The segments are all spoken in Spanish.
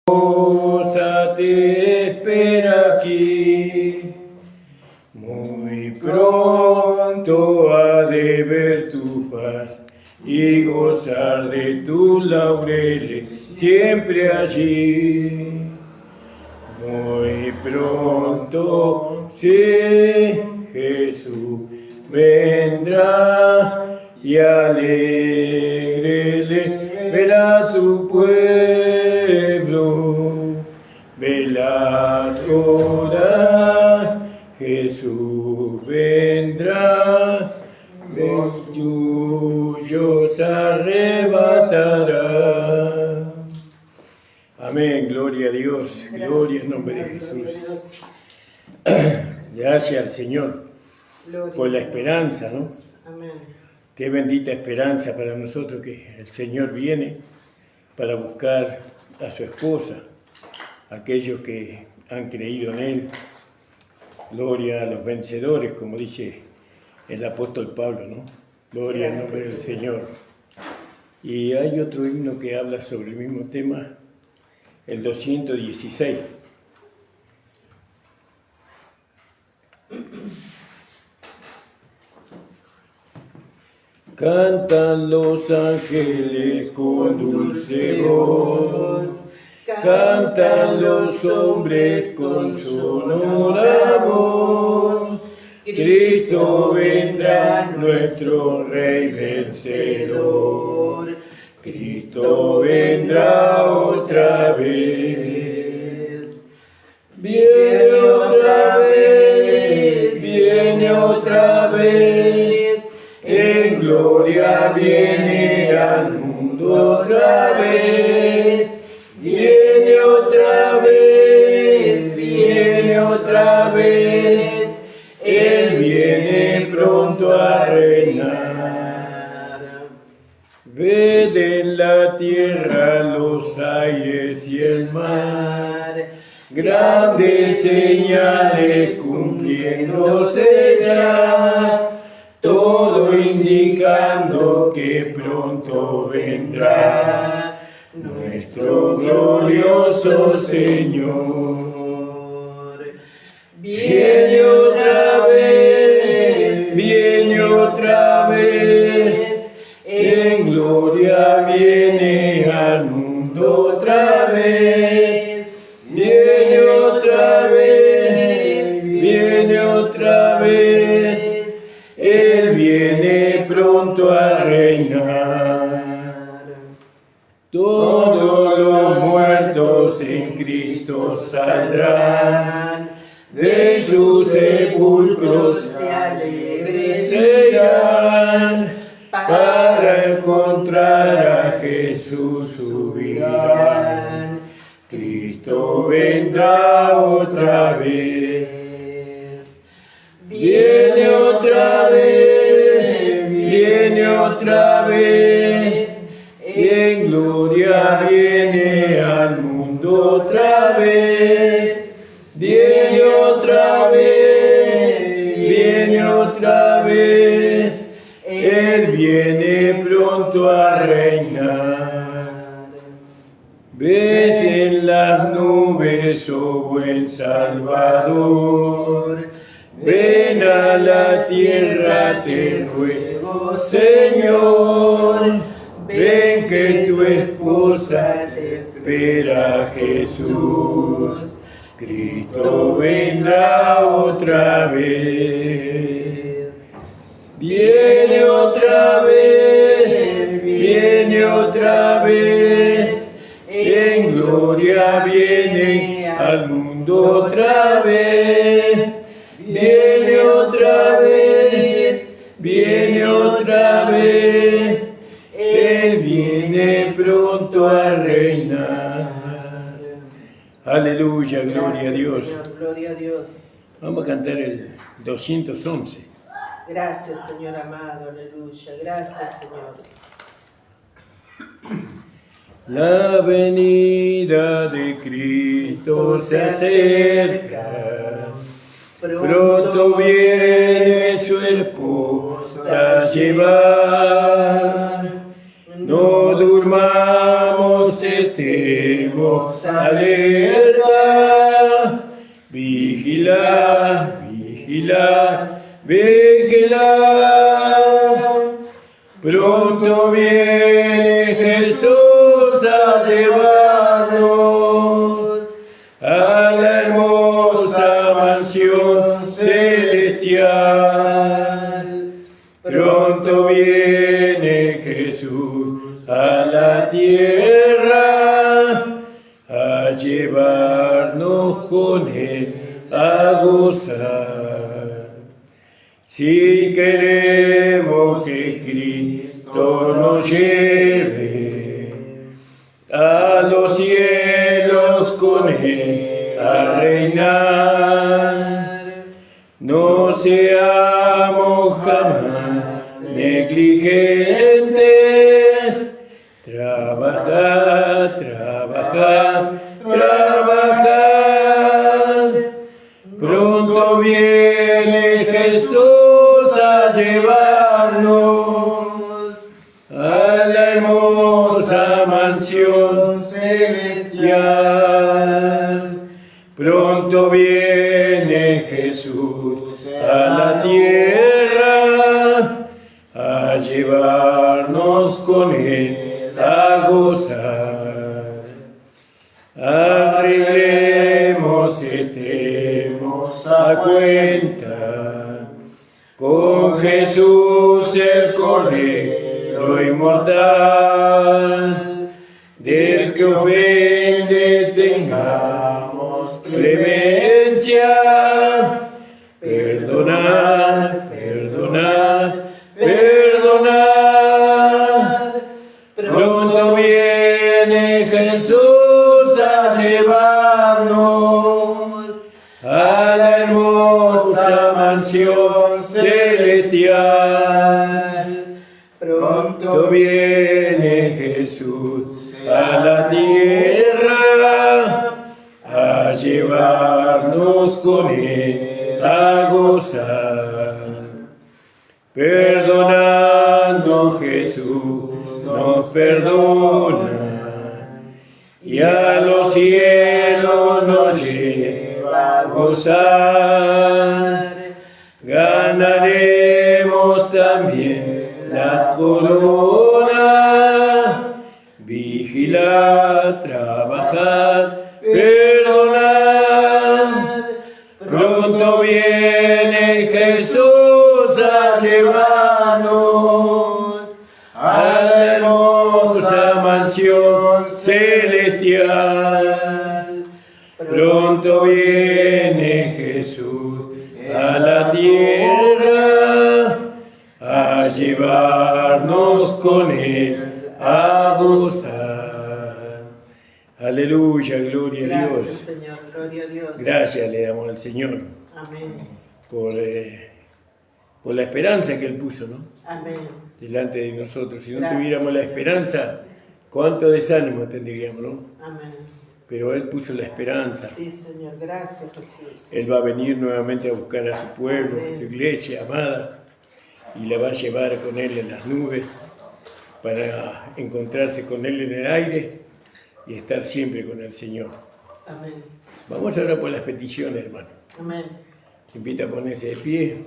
esposa te espera aquí, muy pronto ha de ver tu paz y gozar de tus laureles siempre allí. Muy pronto, sí, Jesús vendrá y alegre le verá su pueblo. Velad, orad, Jesús vendrá, los tuyos arrebatará. Amén, gloria a Dios, gloria en nombre de Jesús. Gracias al Señor por la esperanza, ¿no? Amén. Qué bendita esperanza para nosotros que el Señor viene para buscar a su esposa, aquellos que han creído en Él. Gloria a los vencedores, como dice el apóstol Pablo, ¿no? Gloria al nombre del Señor. Y hay otro himno que habla sobre el mismo tema, el 216. Cantan los ángeles con dulce voz, cantan los hombres con sonora voz. Cristo vendrá, nuestro Rey vencedor. Cristo vendrá otra vez. Viene otra vez, viene otra vez. En gloria viene al mundo otra vez. Viene otra vez, viene otra vez. Él viene pronto a reinar. Ved en la tierra los aires y el mar, grandes señales cumpliéndose ya, todo indicando que pronto vendrá nuestro glorioso Señor. Viene otra vez, viene otra vez, en gloria viene al mundo otra vez. Viene otra vez, viene otra vez, Él viene pronto a reinar. Todos los muertos en Cristo saldrán, de sus sepulcros se alegrecerán, para encontrar a Jesús subirán. Cristo vendrá otra vez. Viene otra vez, viene otra vez. En gloria viene al mundo otra vez. Viene otra vez, viene otra vez. Él viene pronto a reinar. Ves en las nubes, oh buen Salvador. Ven a la tierra, te ruego, Señor. Ven que tu esposa te espera, Jesús. Cristo vendrá otra vez. Viene otra vez, viene otra vez. En gloria viene al mundo otra vez. Viene otra vez, viene otra vez. Él viene pronto a reinar. Aleluya, gloria a Dios. Señor, gloria a Dios. Vamos a cantar el 211. Gracias, Señor amado, aleluya. Gracias, Señor. La venida de Cristo se acerca. Pronto viene su esposa a llevar. No durmamos, estemos alerta, vigila, vigila, vigila. Pronto viene Jesús a llevarnos a la hermosa mansión celestial. Pronto viene Jesús a la tierra a llevarnos con Él a gozar. Si queremos que Cristo nos lleve a los cielos con Él a reinar, no seamos jamás negligentes. Trabajad, trabajad, trabajad. Pronto viene Jesús a llevarnos a la hermosa mansión celestial. Pronto viene Jesús a la tierra a llevarnos con Él a gozar. Arreglemos, estemos a cuenta con Jesús el Cordero inmortal, del que ofende tengamos clemencia. Perdonad, perdonad, perdonad. Pronto viene Jesús a llevarnos a la hermosa mansión celestial. Pronto viene Jesús a la tierra a llevarnos con Él a gozar. Perdonando Jesús nos perdona y a los cielos nos lleva a gozar. Ganaremos también la corona. Vigilad, trabajad, perdonad. Pronto viene Jesús a llevarnos a la hermosa mansión celestial. Pronto viene Jesús a la tierra a llevarnos con Él a gozar. Aleluya, gloria a Dios. Gracias, Señor, gloria a Dios. Gracias le damos al Señor Amén. por la esperanza que Él puso, ¿no? Amén. Delante de nosotros. Si no Gracias, tuviéramos la Señor. esperanza, ¿cuánto desánimo tendríamos, no? Amén. Pero Él puso la esperanza. Sí, Señor, gracias, Jesús. Él va a venir nuevamente a buscar a su pueblo, a su iglesia amada, y la va a llevar con Él en las nubes para encontrarse con Él en el aire y estar siempre con el Señor. Amén. Vamos ahora por las peticiones, hermano. Amén. Te invito a ponerse de pie.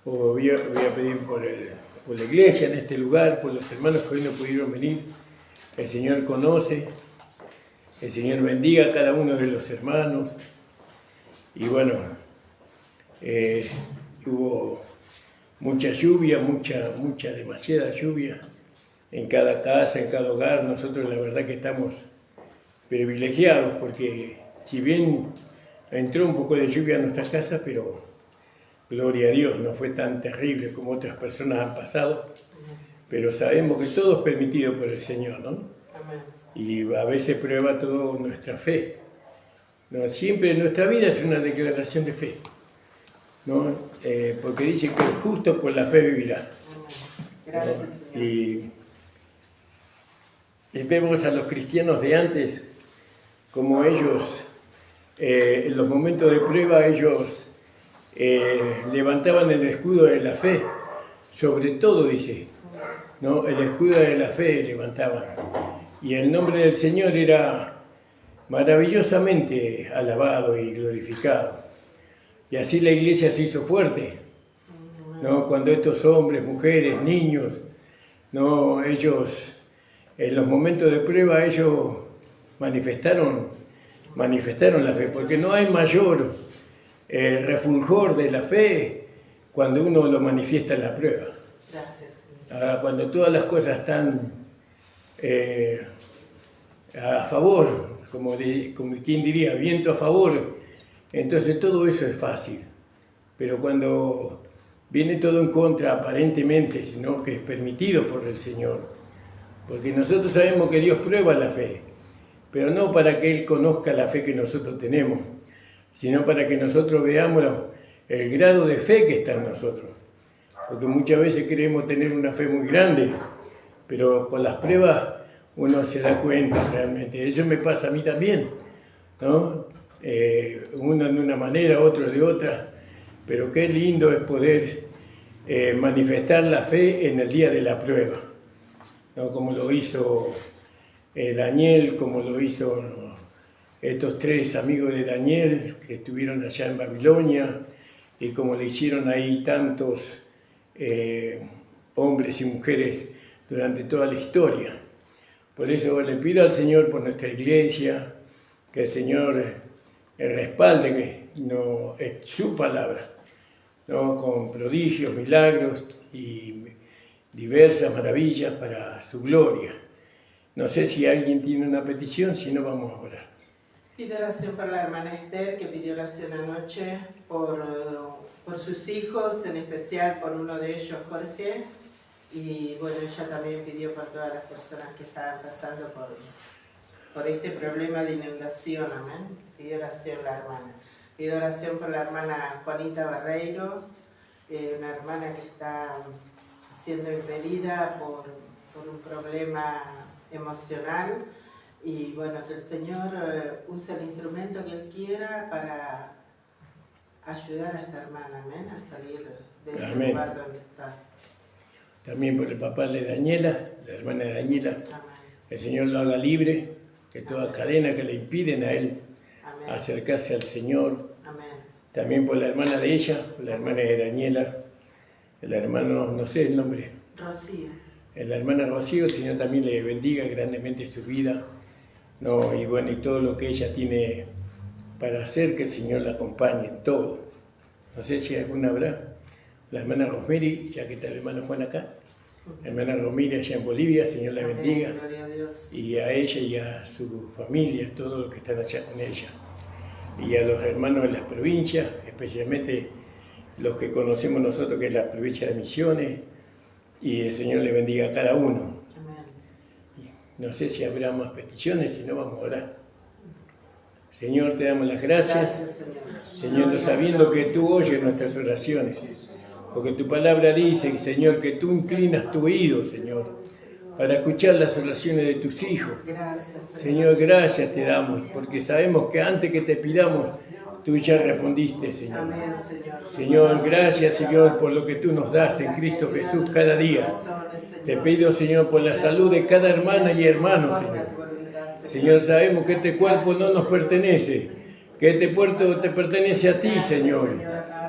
O voy a pedir por la iglesia en este lugar, por los hermanos que hoy no pudieron venir. El Señor conoce. El Señor bendiga a cada uno de los hermanos. Y bueno, hubo mucha lluvia, demasiada lluvia en cada casa, en cada hogar. Nosotros la verdad que estamos privilegiados porque si bien entró un poco de lluvia a nuestras casas, pero gloria a Dios, no fue tan terrible como otras personas han pasado, pero sabemos que todo es permitido por el Señor, ¿no? Amén. Y a veces prueba toda nuestra fe. No, siempre nuestra vida es una declaración de fe, ¿no? Porque dice que el justo por la fe vivirá. Gracias, Señor. Y vemos a los cristianos de antes, como ellos, en los momentos de prueba, ellos levantaban el escudo de la fe, sobre todo, dice, ¿no? El escudo de la fe levantaban. Y el nombre del Señor era maravillosamente alabado y glorificado. Y así la iglesia se hizo fuerte, ¿no? Cuando estos hombres, mujeres, niños, ¿no? Ellos, en los momentos de prueba, ellos manifestaron la fe, porque no hay mayor refulgor de la fe cuando uno lo manifiesta en la prueba. Gracias, Ahora, cuando todas las cosas están a favor, como quien diría, viento a favor, entonces todo eso es fácil. Pero cuando viene todo en contra, aparentemente, sino que es permitido por el Señor, porque nosotros sabemos que Dios prueba la fe, pero no para que Él conozca la fe que nosotros tenemos, sino para que nosotros veamos el grado de fe que está en nosotros. Porque muchas veces queremos tener una fe muy grande, pero con las pruebas uno se da cuenta realmente. Eso me pasa a mí también, ¿no? Uno de una manera, otro de otra, pero qué lindo es poder manifestar la fe en el día de la prueba, ¿no? Como lo hizo Daniel, como lo hizo estos 3 amigos de Daniel que estuvieron allá en Babilonia, y como le hicieron ahí tantos hombres y mujeres durante toda la historia. Por eso le pido al Señor por nuestra iglesia, que el Señor respalde su palabra, ¿no? Con prodigios, milagros y diversas maravillas para su gloria. No sé si alguien tiene una petición, si no vamos a orar. Pido oración por la hermana Esther, que pidió oración anoche por sus hijos, en especial por uno de ellos, Jorge. Y bueno, ella también pidió por todas las personas que estaban pasando por este problema de inundación, amén. Pidió oración la hermana. Pido oración por la hermana Juanita Barreiro, una hermana que está siendo impedida por un problema emocional. Y bueno, que el Señor use el instrumento que Él quiera para ayudar a esta hermana, amén, a salir de ese Amén. lugar donde está. También por el papá de Daniela, la hermana de Daniela, Amén. el Señor lo haga libre, que toda cadena que le impiden a él Amén. acercarse al Señor. Amén. También por la hermana de ella, por la hermana de Daniela, el hermano, no sé el nombre, Rocío. la hermana Rocío, el Señor también le bendiga grandemente su vida, ¿no? Y bueno, y todo lo que ella tiene para hacer, que el Señor la acompañe en todo. No sé si alguna habrá. La hermana Rosemary, ya que está el hermano Juan acá, la hermana Rosemary allá en Bolivia, el Señor la Amén. bendiga. Gloria a Dios. Y a ella y a su familia, todos los que están allá con ella. Y a los hermanos de las provincias, especialmente los que conocemos nosotros, que es la provincia de Misiones, y el Señor le bendiga a cada uno. Amén. No sé si habrá más peticiones, si no vamos a orar. Señor, te damos las gracias. Gracias, Señor. Señor, sabiendo que tú oyes nuestras oraciones, porque tu palabra dice, Señor, que tú inclinas tu oído, Señor, para escuchar las oraciones de tus hijos. Gracias, Señor. Señor, gracias te damos, porque sabemos que antes que te pidamos, tú ya respondiste, Señor. Amén, Señor. Señor, gracias, Señor, por lo que tú nos das en Cristo Jesús cada día. Te pido, Señor, por la salud de cada hermana y hermano, Señor. Señor, sabemos que este cuerpo no nos pertenece, que este cuerpo te pertenece a ti, Señor,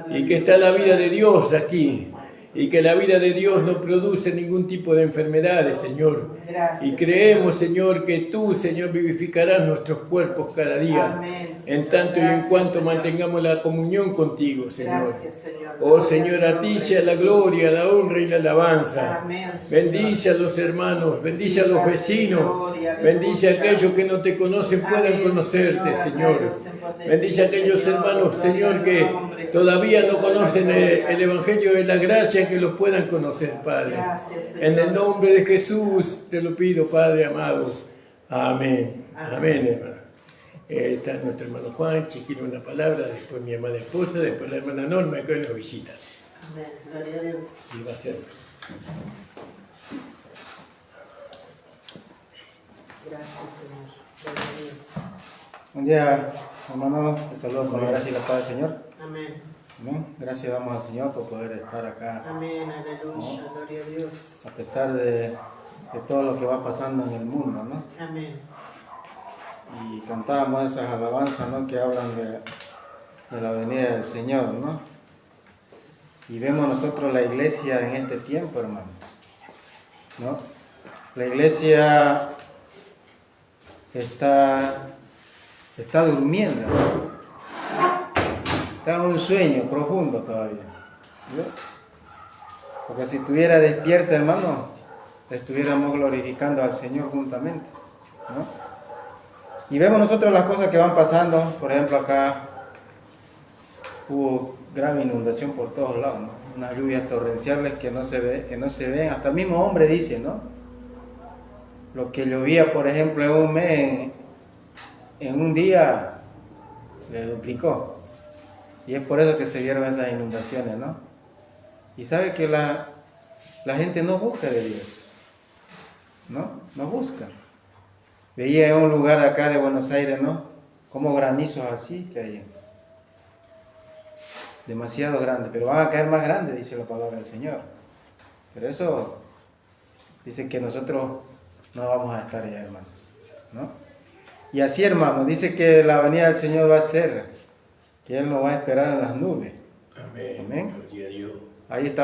y que está la vida de Dios aquí, y que la vida de Dios no produce ningún tipo de enfermedades, Señor. Y creemos, Señor, que tú, Señor, vivificarás nuestros cuerpos cada día, en tanto y en cuanto mantengamos la comunión contigo, Señor. Oh, Señor, a ti sea la gloria, la honra y la alabanza. Bendice a los hermanos, bendice a los vecinos, bendice a aquellos que no te conocen, puedan conocerte, Señor. Bendice a aquellos hermanos, Señor, que todavía no conocen el Evangelio de la gracia, que lo puedan conocer, Padre. En el nombre de Jesús te lo pido, Padre amado. Amén. Amén, hermano. Está nuestro hermano Juan, si quiere una palabra, después mi amada esposa, después la hermana Norma, que hoy nos visita. Amén. Gloria a Dios. Y va a ser. Gracias, Señor. Gloria a Dios. Buen día, hermano. Te saludo con la gracia y la paz del Señor. Amén. Amén. Gracias damos al Señor por poder estar acá. Amén. Aleluya. Gloria a Dios. A pesar de todo lo que va pasando en el mundo, ¿no? Amén. y cantábamos esas alabanzas, ¿no? Que hablan de la venida del Señor, ¿no? Y vemos nosotros la iglesia en este tiempo, hermano, ¿no? La iglesia está durmiendo, está en un sueño profundo todavía, ¿no? Porque si estuviera despierta, hermano, estuviéramos glorificando al Señor juntamente, ¿no? Y vemos nosotros las cosas que van pasando. Por ejemplo, acá hubo gran inundación por todos lados, ¿no? Unas lluvias torrenciales que no se ven. Hasta el mismo hombre dice, ¿no? Lo que llovía, por ejemplo, en un mes, en un día, le duplicó. Y es por eso que se vieron esas inundaciones, ¿no? Y sabe que la gente no busca de Dios, ¿no? No busca. Veía en un lugar de acá de Buenos Aires, ¿no? Como granizos así que hay. Demasiado grandes, pero van a caer más grandes, dice la palabra del Señor. Pero eso dice que nosotros no vamos a estar ya, hermanos, ¿no? Y así, hermanos, dice que la venida del Señor va a ser, que Él nos va a esperar en las nubes. Amén. Amén. Gloria a Dios. Ahí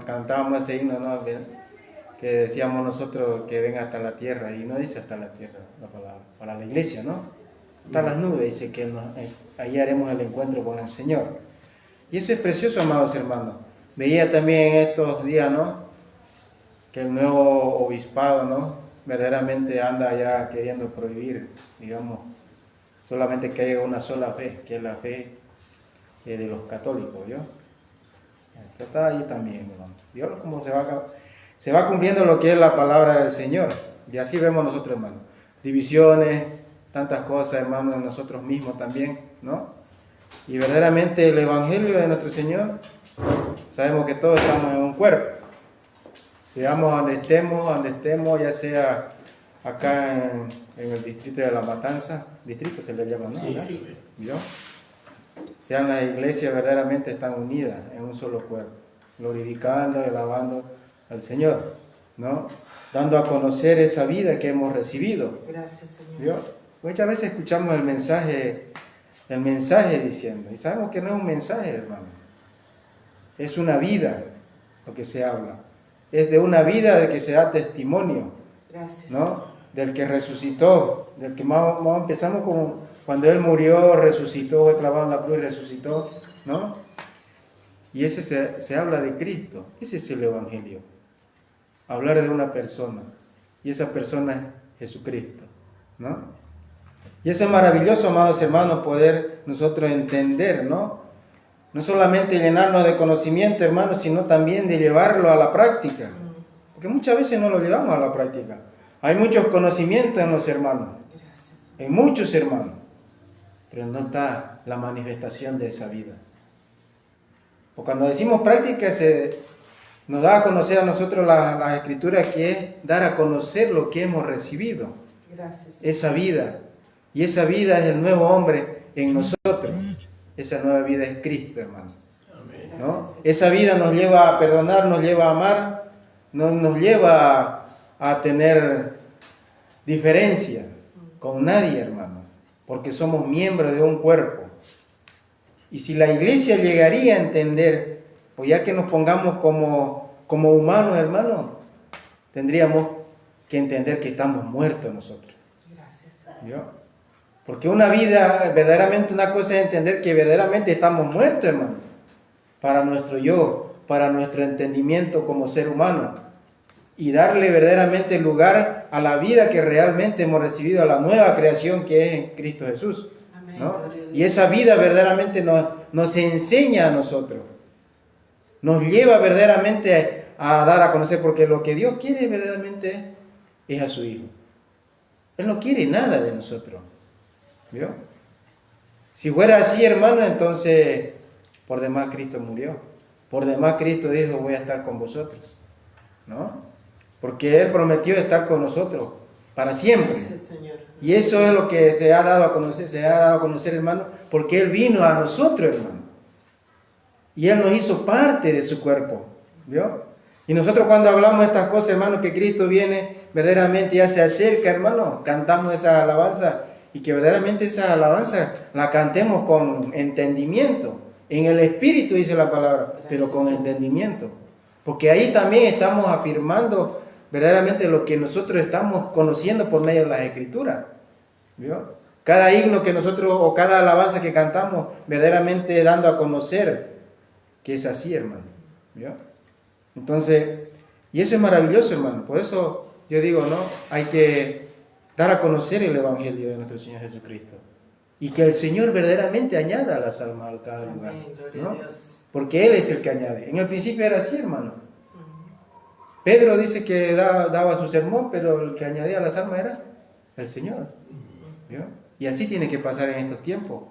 cantábamos ese himno, ¿no? Que decíamos nosotros que venga hasta la tierra, y no dice hasta la tierra la palabra, para la iglesia, ¿no? Hasta las nubes, dice que ahí haremos el encuentro con el Señor. Y eso es precioso, amados hermanos. Veía también en estos días, ¿no? Que el nuevo obispado, ¿no? Verdaderamente anda ya queriendo prohibir, digamos, solamente que haya una sola fe, que es la fe de los católicos, ¿vio? Está ahí también, hermano. ¿Vio cómo se va cumpliendo lo que es la palabra del Señor? Y así vemos nosotros, hermano. Divisiones, tantas cosas, hermano, en nosotros mismos también, ¿no? Y verdaderamente el Evangelio de nuestro Señor, sabemos que todos estamos en un cuerpo. Seamos donde estemos, ya sea acá en el distrito de La Matanza, distrito se le llama, ¿no? Sí. ¿Vio? Sean las iglesias verdaderamente están unidas en un solo cuerpo, glorificando y alabando al Señor, ¿no? Dando a conocer esa vida que hemos recibido. Gracias, Señor. ¿Vio? Muchas veces escuchamos el mensaje diciendo, y sabemos que no es un mensaje, hermano, es una vida lo que se habla, es de una vida de que se da testimonio. Gracias, ¿no? Señor. Del que resucitó, del que más empezamos como cuando Él murió, resucitó, fue clavado en la cruz y resucitó, ¿no? Y ese se habla de Cristo, ese es el Evangelio, hablar de una persona, y esa persona es Jesucristo, ¿no? Y eso es maravilloso, amados hermanos, poder nosotros entender, ¿no? No solamente llenarnos de conocimiento, hermanos, sino también de llevarlo a la práctica, porque muchas veces no lo llevamos a la práctica. Hay muchos conocimientos en los hermanos, Gracias. en muchos hermanos, pero no está la manifestación de esa vida. O cuando decimos práctica, nos da a conocer a nosotros las escrituras, que es dar a conocer lo que hemos recibido. Gracias. Esa vida. Y esa vida es el nuevo hombre en nosotros. Esa nueva vida es Cristo, hermano. Amén. ¿No? Esa vida nos lleva a perdonar, nos lleva a amar, no nos lleva a tener diferencia con nadie, hermano, porque somos miembros de un cuerpo. Y si la iglesia llegaría a entender, pues ya que nos pongamos como humanos, hermano, tendríamos que entender que estamos muertos nosotros. Gracias. ¿Vio? Porque una vida, verdaderamente una cosa es entender que verdaderamente estamos muertos, hermano, para nuestro yo, para nuestro entendimiento como ser humano, y darle verdaderamente lugar a la vida que realmente hemos recibido, a la nueva creación que es en Cristo Jesús, Amén. ¿no? Gloria a Dios. Y esa vida verdaderamente nos enseña a nosotros, nos lleva verdaderamente a dar a conocer, porque lo que Dios quiere verdaderamente es a su Hijo. Él no quiere nada de nosotros, ¿vio? Si fuera así, hermano, entonces por demás Cristo murió, por demás Cristo dijo, voy a estar con vosotros, ¿no? Porque Él prometió estar con nosotros para siempre. Gracias, Señor. Y eso es lo que se ha dado a conocer, hermano, porque Él vino a nosotros, hermano. Y Él nos hizo parte de su cuerpo, ¿vio? Y nosotros cuando hablamos de estas cosas, hermano, que Cristo viene, verdaderamente ya se acerca, hermano, cantamos esa alabanza, y que verdaderamente esa alabanza la cantemos con entendimiento. En el Espíritu dice la palabra, pero con entendimiento. Porque ahí también estamos afirmando verdaderamente lo que nosotros estamos conociendo por medio de las Escrituras. ¿Vio? Cada himno que nosotros, o cada alabanza que cantamos, verdaderamente dando a conocer que es así, hermano. ¿Vio? Entonces, y eso es maravilloso, hermano. Por eso yo digo, ¿no? Hay que dar a conocer el Evangelio de nuestro Señor Jesucristo. Y que el Señor verdaderamente añada las almas a cada lugar. Amén, gloria ¿no? a Dios. Porque Él es el que añade. En el principio era así, hermano. Pedro dice que daba su sermón, pero el que añadía las almas era el Señor. ¿Vio? Y así tiene que pasar en estos tiempos.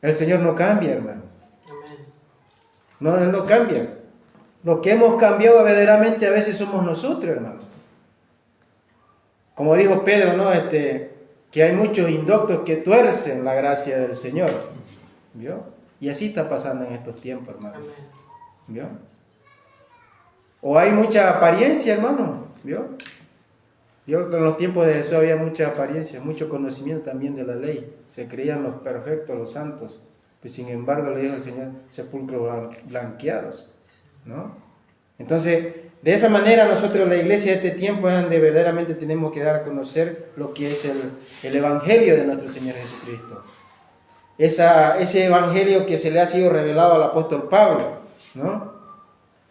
El Señor no cambia, hermano. Amén. No, Él no cambia. Lo que hemos cambiado verdaderamente a veces somos nosotros, hermano. Como dijo Pedro, ¿no? Que hay muchos indoctos que tuercen la gracia del Señor. ¿Vio? Y así está pasando en estos tiempos, hermano. Amén. ¿Vio? O hay mucha apariencia, hermano. ¿Vio? Yo en los tiempos de Jesús había mucha apariencia, mucho conocimiento también de la ley. Se creían los perfectos, los santos. Pues sin embargo le dijo el Señor, sepulcros blanqueados. ¿No? Entonces, de esa manera nosotros, la iglesia de este tiempo, es donde verdaderamente tenemos que dar a conocer lo que es el Evangelio de nuestro Señor Jesucristo. Ese Evangelio que se le ha sido revelado al apóstol Pablo, ¿no?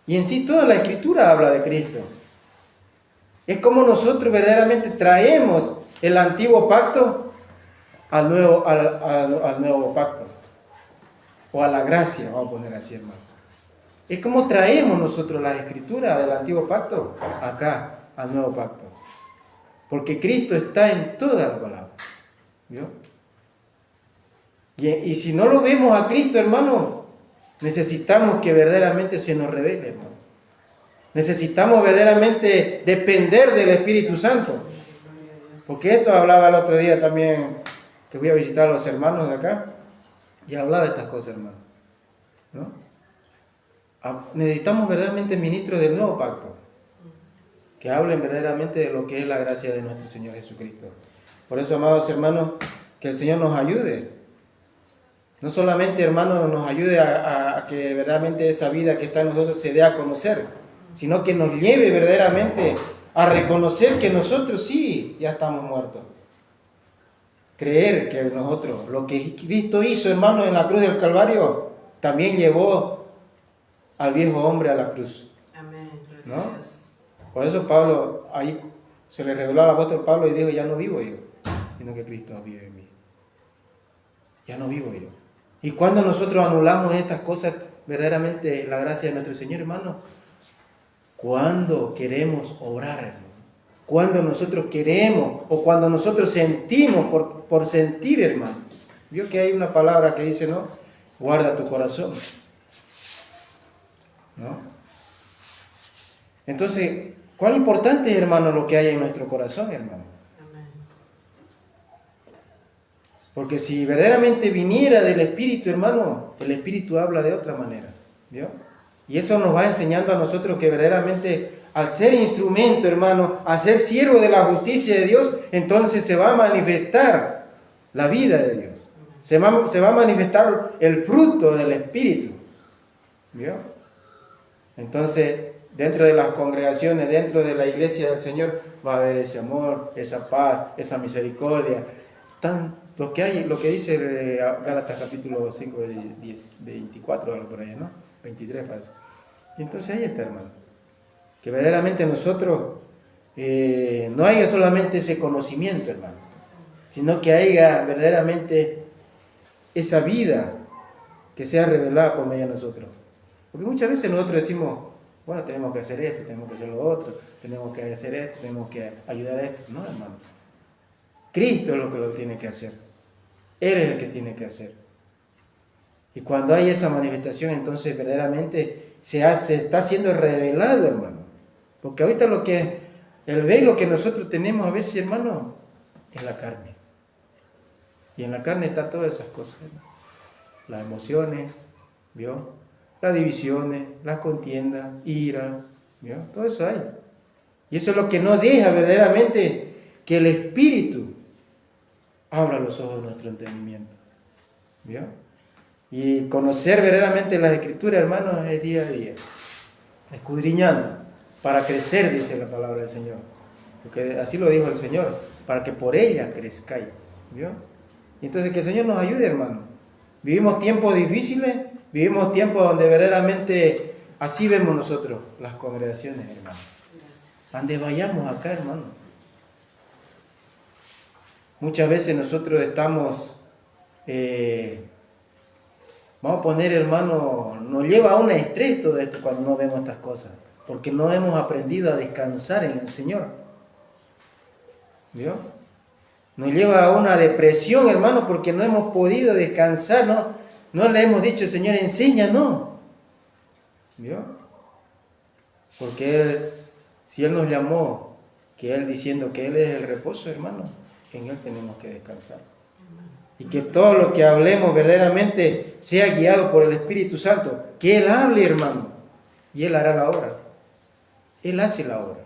Y en sí toda la Escritura habla de Cristo. Es como nosotros verdaderamente traemos el antiguo pacto al nuevo pacto. O a la gracia, vamos a poner así, hermano. Es como traemos nosotros las Escrituras del antiguo pacto acá, al nuevo pacto. Porque Cristo está en toda la palabra. ¿Vio? Y si no lo vemos a Cristo, hermano, necesitamos que verdaderamente se nos revele, hermano. Necesitamos verdaderamente depender del Espíritu Santo. Porque esto hablaba el otro día también, que fui a visitar a los hermanos de acá, y hablaba de estas cosas, hermano. ¿No? Necesitamos verdaderamente ministros del nuevo pacto, que hablen verdaderamente de lo que es la gracia de nuestro Señor Jesucristo. Por eso, amados hermanos, que el Señor nos ayude. No solamente, hermanos, nos ayude a que verdaderamente esa vida que está en nosotros se dé a conocer, sino que nos lleve verdaderamente a reconocer que nosotros sí ya estamos muertos. Creer que nosotros, lo que Cristo hizo, hermanos, en la cruz del Calvario, también llevó al viejo hombre a la cruz. Amén, gloria ¿No? a Dios. Por eso Pablo, ahí se le reveló al apóstol Pablo y dijo, ya no vivo yo, sino que Cristo vive en mí. Ya no vivo yo. Y cuando nosotros anulamos estas cosas, verdaderamente la gracia de nuestro Señor, hermano, cuando queremos orar, hermano, cuando nosotros queremos o cuando nosotros sentimos por sentir, hermano. Vio que hay una palabra que dice, ¿no? Guarda tu corazón. ¿No? Entonces, ¿cuán importante es, hermano, lo que hay en nuestro corazón, hermano? Amén. Porque si verdaderamente viniera del Espíritu, hermano, el Espíritu habla de otra manera, ¿vio? Y eso nos va enseñando a nosotros que verdaderamente al ser instrumento, hermano, a ser siervo de la justicia de Dios, entonces se va a manifestar la vida de Dios. Se va a manifestar el fruto del Espíritu, ¿vio? Entonces, dentro de las congregaciones, dentro de la iglesia del Señor, va a haber ese amor, esa paz, esa misericordia. Lo que dice Gálatas capítulo 5, 10, 24, algo por ahí, ¿no? 23 parece. Y entonces ahí está, hermano. Que verdaderamente nosotros no haya solamente ese conocimiento, hermano, sino que haya verdaderamente esa vida que sea revelada por medio de nosotros. Porque muchas veces nosotros decimos, bueno, tenemos que hacer esto, tenemos que hacer lo otro, tenemos que hacer esto, tenemos que ayudar a esto. No, hermano. Cristo es lo que lo tiene que hacer. Él es el que tiene que hacer. Y cuando hay esa manifestación, entonces verdaderamente se está siendo revelado, hermano. Porque ahorita el velo que nosotros tenemos a veces, hermano, es la carne. Y en la carne está todas esas cosas, hermano. Las emociones, ¿vio? Las divisiones, las contiendas, ira, ¿vio? Todo eso hay. Y eso es lo que no deja verdaderamente que el Espíritu abra los ojos de nuestro entendimiento. ¿Vio? Y conocer verdaderamente las Escrituras, hermanos, es día a día, escudriñando, para crecer, dice la palabra del Señor. Porque así lo dijo el Señor, para que por ella crezcáis. ¿Vio? Y entonces que el Señor nos ayude, hermano. Vivimos tiempos difíciles, vivimos tiempos donde verdaderamente así vemos nosotros las congregaciones, hermano. Donde vayamos acá, hermano. Muchas veces nosotros estamos, vamos a poner, hermano, nos lleva a un estrés todo esto cuando no vemos estas cosas, porque no hemos aprendido a descansar en el Señor. ¿Vio? Nos lleva a una depresión, hermano, porque no hemos podido descansar, no le hemos dicho, Señor, enséñanos. ¿Vio? Porque si Él nos llamó, que Él diciendo que Él es el reposo, hermano, en Él tenemos que descansar. Y que todo lo que hablemos verdaderamente sea guiado por el Espíritu Santo. Que Él hable, hermano, y Él hará la obra. Él hace la obra.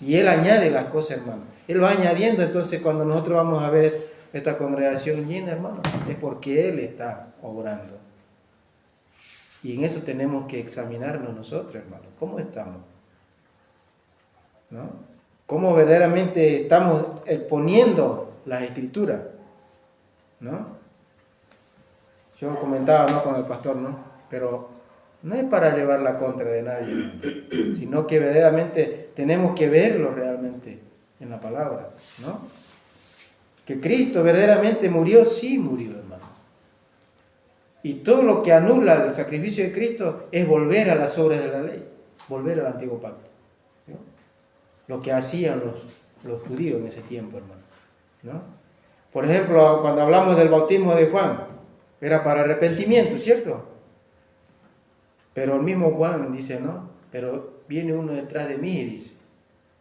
Y Él añade las cosas, hermano. Él va añadiendo, entonces cuando nosotros vamos a ver esta congregación llena, hermano, es porque Él está obrando. Y en eso tenemos que examinarnos nosotros, hermano. ¿Cómo estamos? ¿No? ¿Cómo verdaderamente estamos exponiendo las Escrituras? ¿No? Yo comentaba, ¿no?, con el pastor, ¿no? Pero no es para llevar la contra de nadie, sino que verdaderamente tenemos que verlo realmente en la palabra, ¿no? Que Cristo verdaderamente murió, sí murió, hermano. Y todo lo que anula el sacrificio de Cristo es volver a las obras de la ley, volver al antiguo pacto, ¿no? Lo que hacían los judíos en ese tiempo, hermano, ¿no? Por ejemplo, cuando hablamos del bautismo de Juan, era para arrepentimiento, ¿cierto? Pero el mismo Juan dice, no, pero viene uno detrás de mí y dice,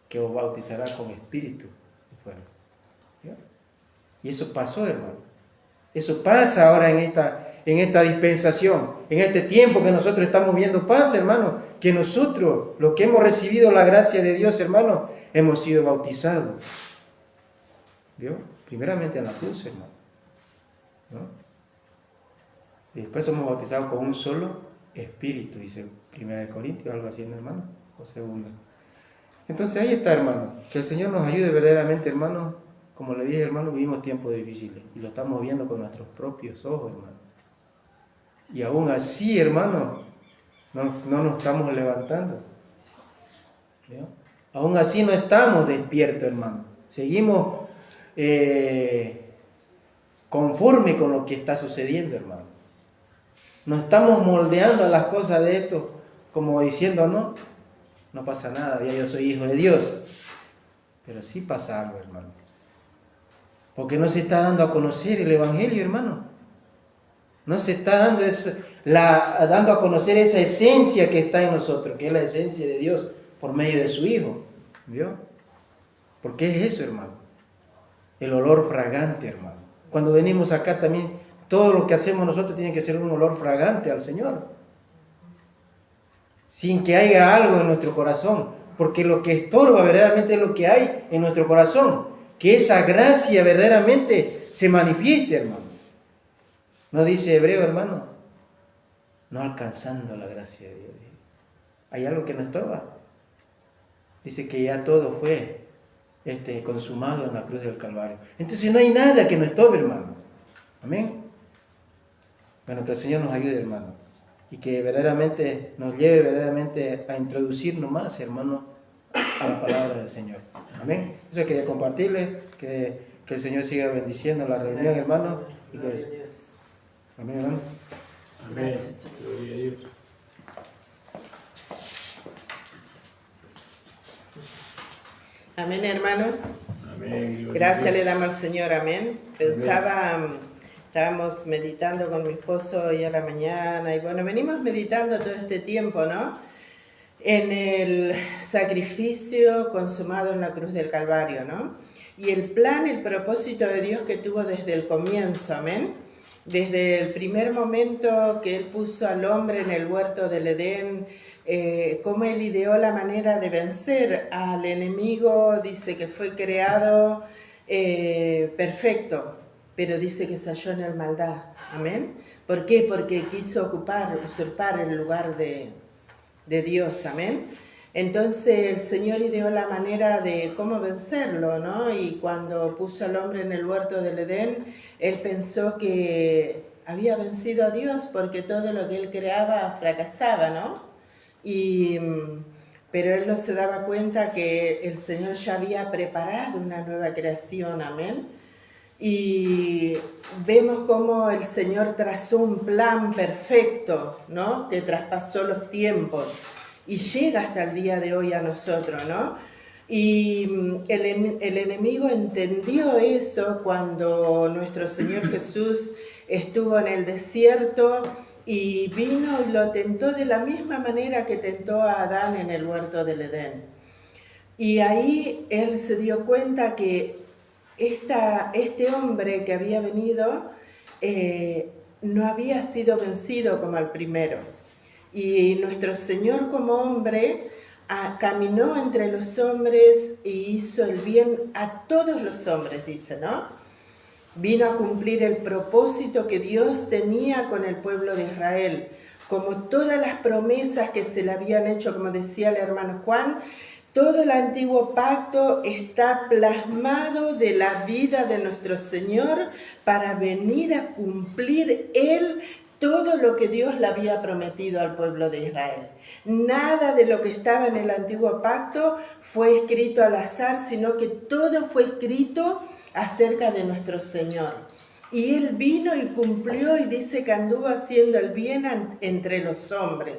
que os bautizará con espíritu y fuego. ¿Ya? Y eso pasó, hermano. Eso pasa ahora en esta dispensación, en este tiempo que nosotros estamos viendo, pasa, hermano, que nosotros, los que hemos recibido la gracia de Dios, hermano, hemos sido bautizados. ¿Vio? Primeramente en la cruz, hermano, ¿no? Y después somos bautizados con un solo espíritu, dice 1 Corintios, algo así, ¿no, hermano? O segundo. Entonces ahí está, hermano, que el Señor nos ayude verdaderamente, hermano. Como le dije, hermano, vivimos tiempos difíciles y lo estamos viendo con nuestros propios ojos, hermano. Y aún así, hermano, no nos estamos levantando. ¿Vio? Aún así no estamos despiertos, hermano. Seguimos conforme con lo que está sucediendo, hermano. Nos estamos moldeando a las cosas de esto, como diciendo, no pasa nada, ya yo soy hijo de Dios. Pero sí pasa algo, hermano. Porque no se está dando a conocer el Evangelio, hermano. No se está dando a conocer esa esencia que está en nosotros, que es la esencia de Dios por medio de su Hijo. ¿Vio? Porque es eso, hermano. El olor fragante, hermano. Cuando venimos acá también, todo lo que hacemos nosotros tiene que ser un olor fragante al Señor. Sin que haya algo en nuestro corazón. Porque lo que estorba verdaderamente es lo que hay en nuestro corazón. Que esa gracia verdaderamente se manifieste, hermano. ¿No dice Hebreo, hermano? No alcanzando la gracia de Dios. ¿Hay algo que nos estorba? Dice que ya todo fue consumado en la cruz del Calvario. Entonces no hay nada que nos estorbe, hermano. Amén. Bueno, que el Señor nos ayude, hermano. Y que verdaderamente nos lleve verdaderamente a introducirnos más, hermano, a la palabra del Señor. Amén. Eso quería compartirles, que el Señor siga bendiciendo la reunión, gracias, hermano. Y que amén, hermano. Amén. Gloria a Dios. Amén, hermanos. Amén. Gracias le damos al Señor, amén. Estábamos meditando con mi esposo hoy a la mañana y bueno, venimos meditando todo este tiempo, ¿no? En el sacrificio consumado en la cruz del Calvario, ¿no? Y el plan, el propósito de Dios que tuvo desde el comienzo, amén. Desde el primer momento que Él puso al hombre en el huerto del Edén, cómo Él ideó la manera de vencer al enemigo, dice que fue creado perfecto, pero dice que se halló en la maldad. Amén. ¿Por qué? Porque quiso usurpar el lugar de Dios. Amén. Entonces el Señor ideó la manera de cómo vencerlo, ¿no? Y cuando puso al hombre en el huerto del Edén, él pensó que había vencido a Dios porque todo lo que él creaba fracasaba, ¿no? Pero él no se daba cuenta que el Señor ya había preparado una nueva creación, amén. Y vemos cómo el Señor trazó un plan perfecto, ¿no? Que traspasó los tiempos y llega hasta el día de hoy a nosotros, ¿no? Y el enemigo entendió eso cuando nuestro Señor Jesús estuvo en el desierto y vino y lo tentó de la misma manera que tentó a Adán en el huerto del Edén. Y ahí él se dio cuenta que este hombre que había venido no había sido vencido como el primero. Y nuestro Señor como hombre caminó entre los hombres y hizo el bien a todos los hombres, dice, ¿no? Vino a cumplir el propósito que Dios tenía con el pueblo de Israel. Como todas las promesas que se le habían hecho, como decía el hermano Juan, todo el antiguo pacto está plasmado de la vida de nuestro Señor para venir a cumplir Él todo lo que Dios le había prometido al pueblo de Israel. Nada de lo que estaba en el antiguo pacto fue escrito al azar, sino que todo fue escrito acerca de nuestro Señor. Y Él vino y cumplió y dice que anduvo haciendo el bien entre los hombres.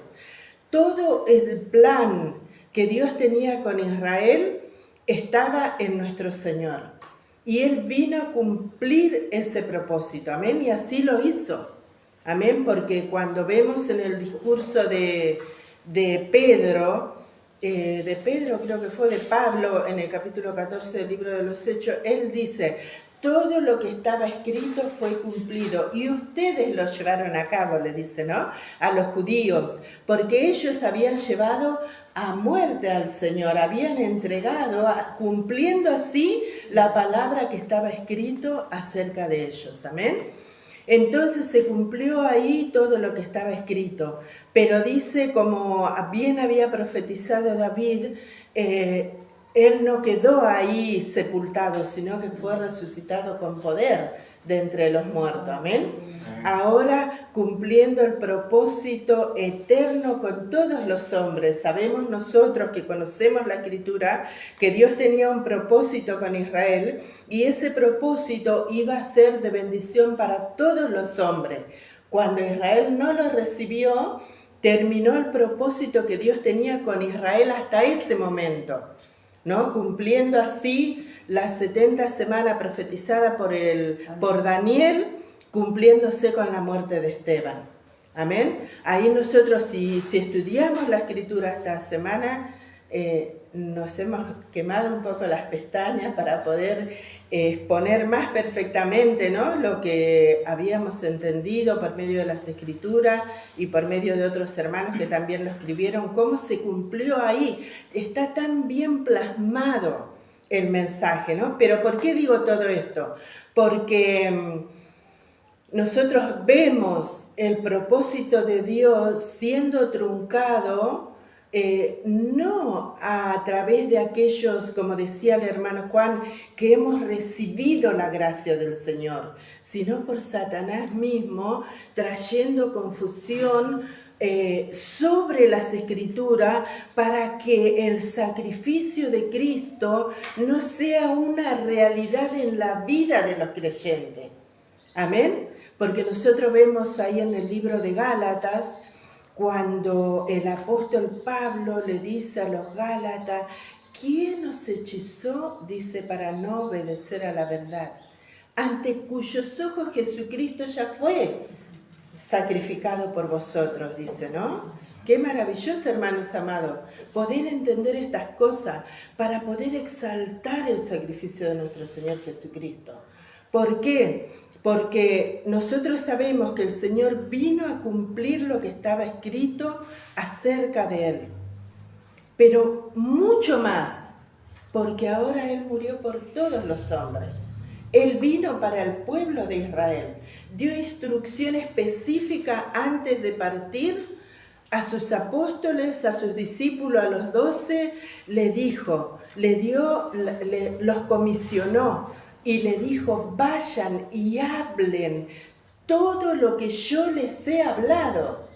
Todo el plan que Dios tenía con Israel estaba en nuestro Señor. Y Él vino a cumplir ese propósito. Amén. Y así lo hizo. Amén. Porque cuando vemos en el discurso de Pedro, creo que fue de Pablo, en el capítulo 14 del libro de los Hechos, él dice: todo lo que estaba escrito fue cumplido y ustedes lo llevaron a cabo, le dice, ¿no? A los judíos, porque ellos habían llevado a muerte al Señor, habían entregado, cumpliendo así la palabra que estaba escrito acerca de ellos. Amén. Entonces se cumplió ahí todo lo que estaba escrito, pero dice, como bien había profetizado David, él no quedó ahí sepultado, sino que fue resucitado con poder de entre los muertos. Amén. Ahora, cumpliendo el propósito eterno con todos los hombres, sabemos nosotros que conocemos la Escritura que Dios tenía un propósito con Israel y ese propósito iba a ser de bendición para todos los hombres. Cuando Israel no lo recibió, terminó el propósito que Dios tenía con Israel hasta ese momento, ¿no? Cumpliendo así las 70 semanas profetizadas por Daniel, cumpliéndose con la muerte de Esteban. Amén. Ahí nosotros, si estudiamos la Escritura esta semana, nos hemos quemado un poco las pestañas para poder exponer más perfectamente, ¿no?, lo que habíamos entendido por medio de las Escrituras y por medio de otros hermanos que también lo escribieron, cómo se cumplió ahí. Está tan bien plasmado el mensaje, ¿no? Pero ¿por qué digo todo esto? Porque nosotros vemos el propósito de Dios siendo truncado, no a través de aquellos, como decía el hermano Juan, que hemos recibido la gracia del Señor, sino por Satanás mismo, trayendo confusión sobre las Escrituras para que el sacrificio de Cristo no sea una realidad en la vida de los creyentes. Amén. Porque nosotros vemos ahí en el libro de Gálatas, cuando el apóstol Pablo le dice a los Gálatas: ¿quién os hechizó? Dice, para no obedecer a la verdad, ante cuyos ojos Jesucristo ya fue sacrificado por vosotros, dice, ¿no? Qué maravilloso, hermanos amados, poder entender estas cosas para poder exaltar el sacrificio de nuestro Señor Jesucristo. ¿Por qué? Porque nosotros sabemos que el Señor vino a cumplir lo que estaba escrito acerca de Él. Pero mucho más, porque ahora Él murió por todos los hombres. Él vino para el pueblo de Israel, dio instrucción específica antes de partir a sus apóstoles, a sus discípulos, a los 12, le dijo, los comisionó y le dijo, vayan y hablen todo lo que yo les he hablado.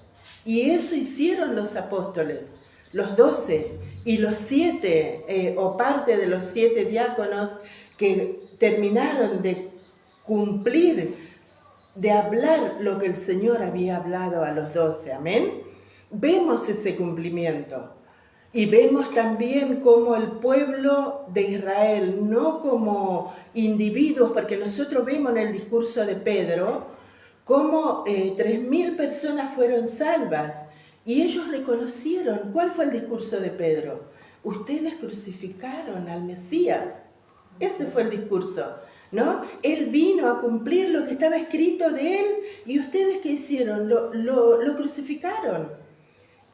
Y eso hicieron los apóstoles, los 12 y los 7, o parte de los 7 diáconos que terminaron de cumplir, de hablar lo que el Señor había hablado a los 12. Amén. Vemos ese cumplimiento. Y vemos también como el pueblo de Israel, no como individuos, porque nosotros vemos en el discurso de Pedro, cómo 3.000 personas fueron salvas. Y ellos reconocieron, ¿cuál fue el discurso de Pedro? Ustedes crucificaron al Mesías. Ese fue el discurso, ¿no? Él vino a cumplir lo que estaba escrito de él y ustedes ¿qué hicieron? Lo crucificaron.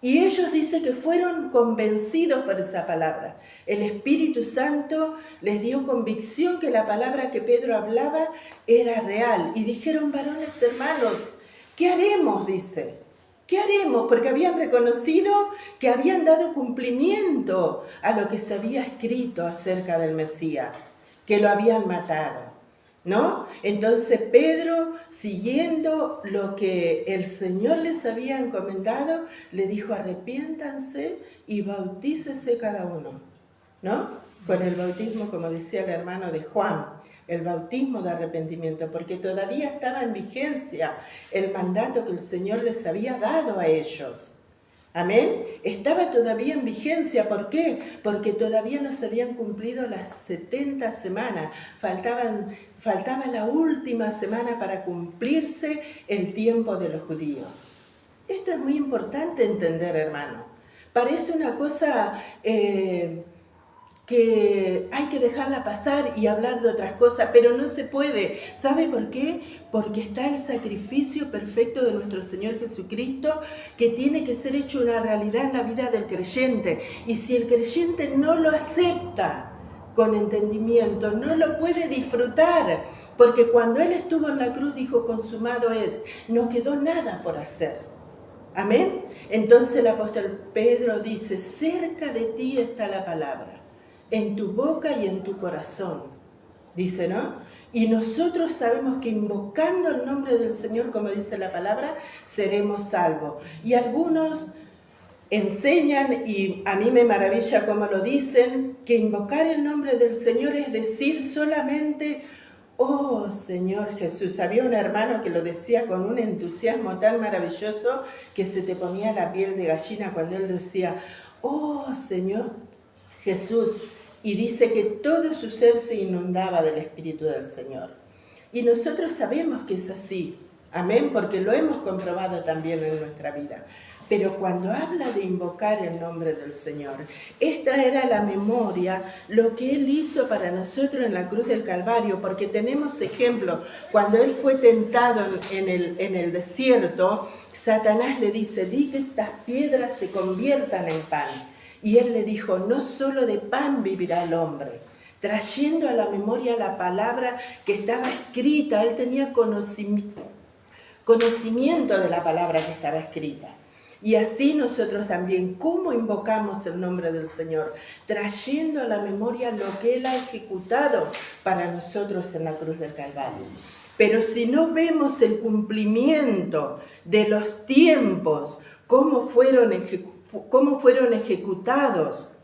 Y ellos dicen que fueron convencidos por esa palabra. El Espíritu Santo les dio convicción que la palabra que Pedro hablaba era real. Y dijeron, varones hermanos, ¿qué haremos? Dice. ¿Qué haremos? Porque habían reconocido que habían dado cumplimiento a lo que se había escrito acerca del Mesías, que lo habían matado, ¿no? Entonces Pedro, siguiendo lo que el Señor les había encomendado, le dijo, arrepiéntanse y bautícese cada uno, ¿no? Con el bautismo, como decía el hermano de Juan, el bautismo de arrepentimiento, porque todavía estaba en vigencia el mandato que el Señor les había dado a ellos. Amén. Estaba todavía en vigencia. ¿Por qué? Porque todavía no se habían cumplido las 70 semanas. Faltaba la última semana para cumplirse el tiempo de los judíos. Esto es muy importante entender, hermano. Parece una cosa que hay que dejarla pasar y hablar de otras cosas, pero no se puede. ¿Sabe por qué? Porque está el sacrificio perfecto de nuestro Señor Jesucristo, que tiene que ser hecho una realidad en la vida del creyente. Y si el creyente no lo acepta con entendimiento, no lo puede disfrutar, porque cuando Él estuvo en la cruz dijo, consumado es, no quedó nada por hacer. Amén. Entonces el apóstol Pedro dice, cerca de ti está la palabra, en tu boca y en tu corazón, dice, ¿no? Y nosotros sabemos que invocando el nombre del Señor, como dice la palabra, seremos salvos. Y algunos enseñan, y a mí me maravilla cómo lo dicen, que invocar el nombre del Señor es decir solamente, oh Señor Jesús. Había un hermano que lo decía con un entusiasmo tan maravilloso que se te ponía la piel de gallina cuando él decía, oh Señor Jesús. Y dice que todo su ser se inundaba del Espíritu del Señor. Y nosotros sabemos que es así. Amén, porque lo hemos comprobado también en nuestra vida. Pero cuando habla de invocar el nombre del Señor, esta era la memoria, lo que Él hizo para nosotros en la cruz del Calvario, porque tenemos ejemplo. Cuando Él fue tentado en el desierto, Satanás le dice, di que estas piedras se conviertan en pan. Y Él le dijo, no solo de pan vivirá el hombre, trayendo a la memoria la palabra que estaba escrita. Él tenía conocimiento de la palabra que estaba escrita. Y así nosotros también, ¿cómo invocamos el nombre del Señor? Trayendo a la memoria lo que Él ha ejecutado para nosotros en la cruz del Calvario. Pero si no vemos el cumplimiento de los tiempos, cómo fueron ejecutados,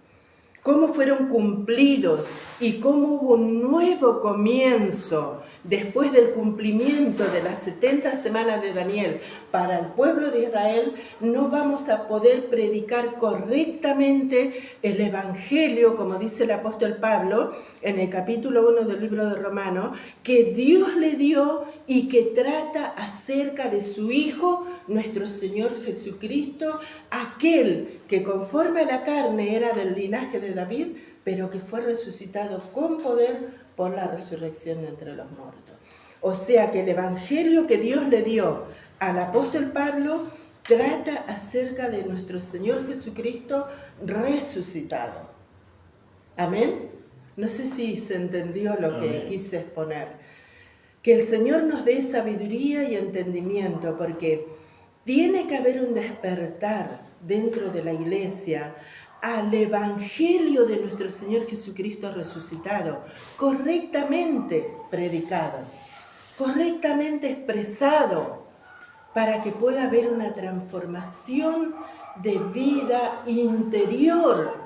cómo fueron cumplidos y cómo hubo un nuevo comienzo después del cumplimiento de las 70 semanas de Daniel para el pueblo de Israel, no vamos a poder predicar correctamente el Evangelio, como dice el apóstol Pablo en el capítulo 1 del libro de Romanos, que Dios le dio y que trata acerca de su Hijo, nuestro Señor Jesucristo, aquel que conforme a la carne era del linaje de David, pero que fue resucitado con poder por la resurrección de entre los muertos. O sea que el Evangelio que Dios le dio al apóstol Pablo trata acerca de nuestro Señor Jesucristo resucitado. Amén. No sé si se entendió lo que Amén. quise exponer. Que el Señor nos dé sabiduría y entendimiento, porque tiene que haber un despertar dentro de la iglesia al Evangelio de nuestro Señor Jesucristo resucitado, correctamente predicado, correctamente expresado, para que pueda haber una transformación de vida interior,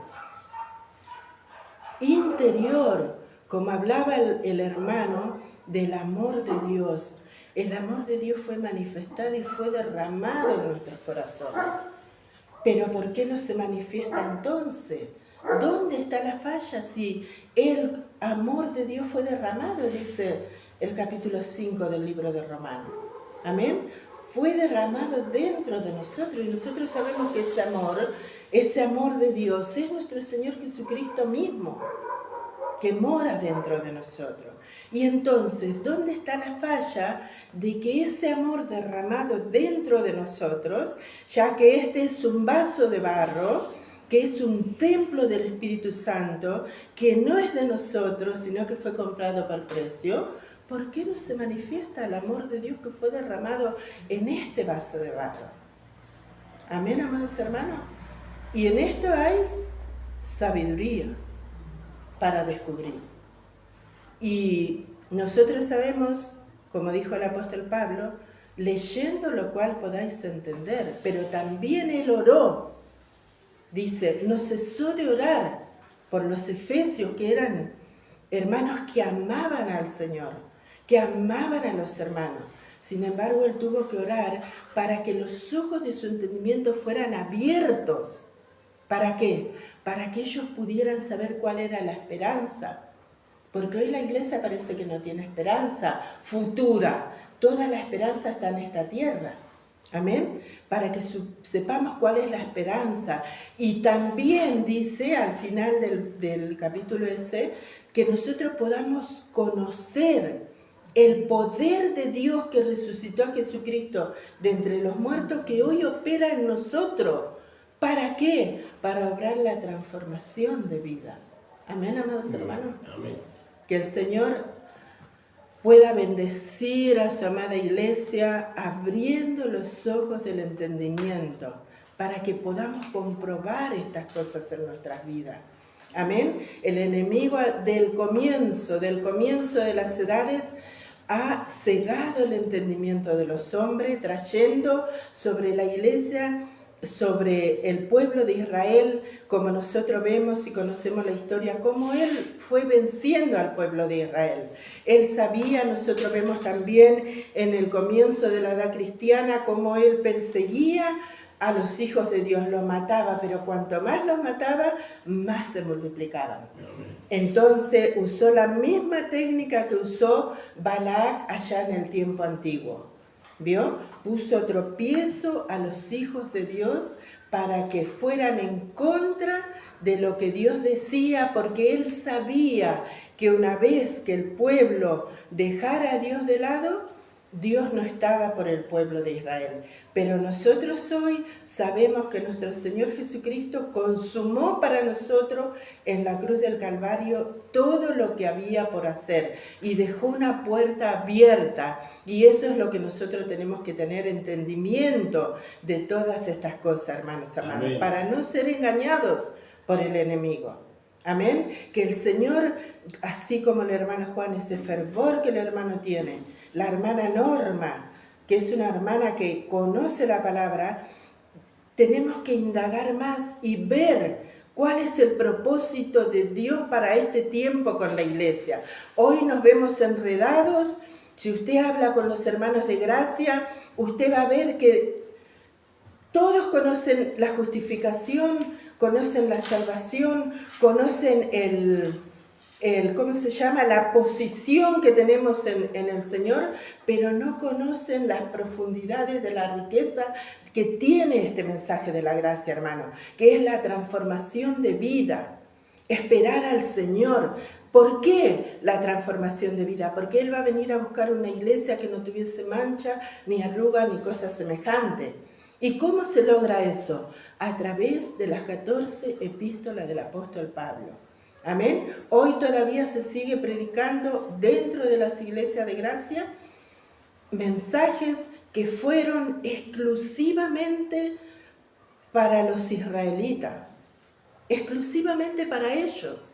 como hablaba el hermano del amor de Dios. El amor de Dios fue manifestado y fue derramado en nuestros corazones. Pero ¿por qué no se manifiesta entonces? ¿Dónde está la falla si el amor de Dios fue derramado? Dice el capítulo 5 del libro de Romanos. Amén. Fue derramado dentro de nosotros y nosotros sabemos que ese amor de Dios es nuestro Señor Jesucristo mismo, que mora dentro de nosotros. Y entonces, ¿dónde está la falla de que ese amor derramado dentro de nosotros, ya que este es un vaso de barro, que es un templo del Espíritu Santo, que no es de nosotros, sino que fue comprado por precio? ¿Por qué no se manifiesta el amor de Dios que fue derramado en este vaso de barro? Amén, amados hermanos. Y en esto hay sabiduría para descubrir. Y nosotros sabemos, como dijo el apóstol Pablo, leyendo lo cual podáis entender, pero también él oró. Dice, no cesó de orar por los efesios, que eran hermanos que amaban al Señor, que amaban a los hermanos. Sin embargo, él tuvo que orar para que los ojos de su entendimiento fueran abiertos. ¿Para qué? Para que ellos pudieran saber cuál era la esperanza. Porque hoy la iglesia parece que no tiene esperanza futura. Toda la esperanza está en esta tierra. Amén. Para que sepamos cuál es la esperanza. Y también dice al final del capítulo ese, que nosotros podamos conocer el poder de Dios que resucitó a Jesucristo de entre los muertos, que hoy opera en nosotros. ¿Para qué? Para obrar la transformación de vida. Amén, amados hermanos. Amén. Que el Señor pueda bendecir a su amada iglesia abriendo los ojos del entendimiento para que podamos comprobar estas cosas en nuestras vidas. Amén. El enemigo del comienzo de las edades ha cegado el entendimiento de los hombres, trayendo sobre la iglesia, sobre el pueblo de Israel, como nosotros vemos y conocemos la historia, cómo él fue venciendo al pueblo de Israel. Él sabía, nosotros vemos también en el comienzo de la edad cristiana, cómo él perseguía a los hijos de Dios, los mataba, pero cuanto más los mataba, más se multiplicaban. Entonces usó la misma técnica que usó Balac allá en el tiempo antiguo. ¿Vio? Puso tropiezo a los hijos de Dios para que fueran en contra de lo que Dios decía, porque él sabía que una vez que el pueblo dejara a Dios de lado, Dios no estaba por el pueblo de Israel. Pero nosotros hoy sabemos que nuestro Señor Jesucristo consumó para nosotros en la cruz del Calvario todo lo que había por hacer y dejó una puerta abierta. Y eso es lo que nosotros tenemos que tener entendimiento de todas estas cosas, hermanos amados, Amén. para no ser engañados por el enemigo. Amén. Que el Señor, así como el hermano Juan, ese fervor que el hermano tiene, la hermana Norma, que es una hermana que conoce la palabra, tenemos que indagar más y ver cuál es el propósito de Dios para este tiempo con la iglesia. Hoy nos vemos enredados. Si usted habla con los hermanos de gracia, usted va a ver que todos conocen la justificación, conocen la salvación, conocen ¿cómo se llama? La posición que tenemos en el Señor, pero no conocen las profundidades de la riqueza que tiene este mensaje de la gracia, hermano, que es la transformación de vida, esperar al Señor. ¿Por qué la transformación de vida? Porque Él va a venir a buscar una iglesia que no tuviese mancha, ni arruga, ni cosa semejante. ¿Y cómo se logra eso? A través de las 14 epístolas del apóstol Pablo. Amén. Hoy todavía se sigue predicando dentro de las iglesias de gracia mensajes que fueron exclusivamente para los israelitas, exclusivamente para ellos.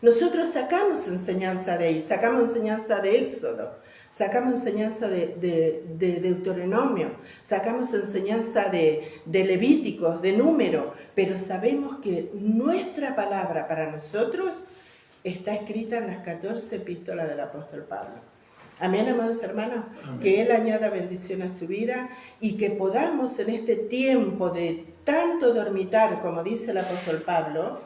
Nosotros sacamos enseñanza de ahí, sacamos enseñanza de Éxodo, sacamos enseñanza de Deuteronomio, sacamos enseñanza de Levíticos, de Número, pero sabemos que nuestra palabra para nosotros está escrita en las 14 epístolas del apóstol Pablo. Amén, amados hermanos. Amén. Que Él añada bendición a su vida y que podamos en este tiempo de tanto dormitar, como dice el apóstol Pablo,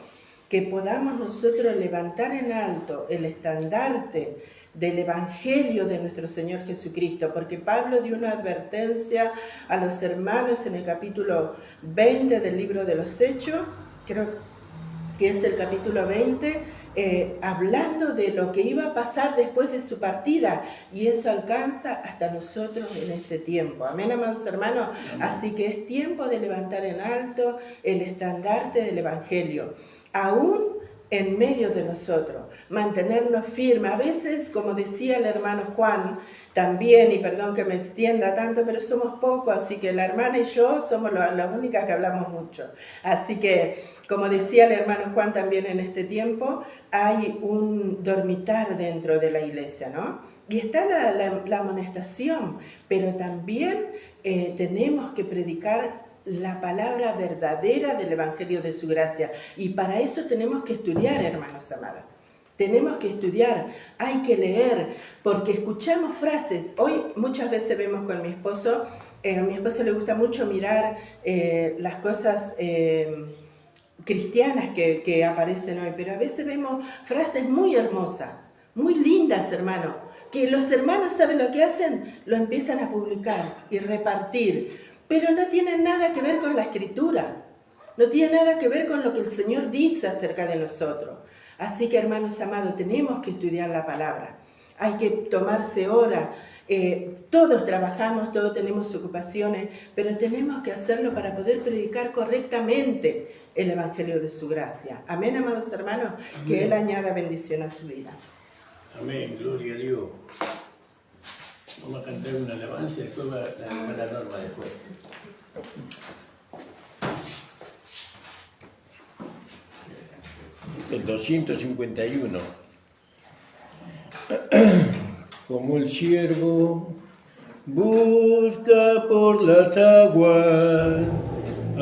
que podamos nosotros levantar en alto el estandarte del Evangelio de nuestro Señor Jesucristo, porque Pablo dio una advertencia a los hermanos en el capítulo 20 del libro de los Hechos, creo que es el capítulo 20, hablando de lo que iba a pasar después de su partida, y eso alcanza hasta nosotros en este tiempo. Amén, amados hermanos. Amén. Así que es tiempo de levantar en alto el estandarte del Evangelio, aún en medio de nosotros, mantenernos firmes. A veces, como decía el hermano Juan, también, y perdón que me extienda tanto, pero somos pocos, así que la hermana y yo somos las únicas que hablamos mucho. Así que, como decía el hermano Juan también en este tiempo, hay un dormitar dentro de la iglesia, ¿no? Y está la amonestación, pero también tenemos que predicar la palabra verdadera del Evangelio de su gracia. Y para eso tenemos que estudiar, hermanos amados. Tenemos que estudiar, hay que leer, porque escuchamos frases. Hoy muchas veces vemos con mi esposo, a mi esposo le gusta mucho mirar las cosas cristianas que aparecen hoy, pero a veces vemos frases muy hermosas, muy lindas, hermano, que los hermanos, ¿saben lo que hacen? Lo empiezan a publicar y repartir, pero no tienen nada que ver con la Escritura, no tiene nada que ver con lo que el Señor dice acerca de nosotros. Así que, hermanos amados, tenemos que estudiar la palabra. Hay que tomarse hora. Todos trabajamos, todos tenemos ocupaciones, pero tenemos que hacerlo para poder predicar correctamente el Evangelio de su gracia. Amén, amados hermanos. Amén. Que Él añada bendición a su vida. Amén, gloria a Dios. Vamos a cantar una alabanza y después va la norma después. El 251. Como el siervo busca por las aguas,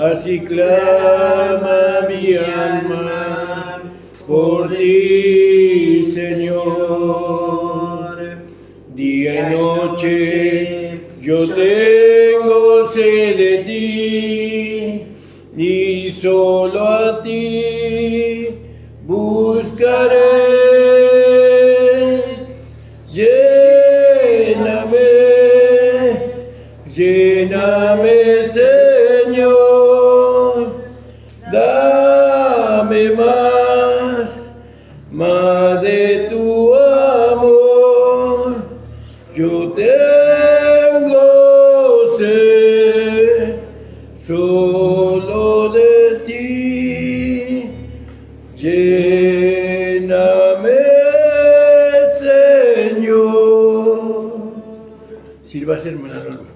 así clama mi alma por ti, Señor. Día y noche yo tengo sed de ti, y solo a ti buscaré. Lléname, Señor, dame más de tu amor. Yo tengo sed solo de ti. Lléname, Señor. Sirva a ser hermana Norma.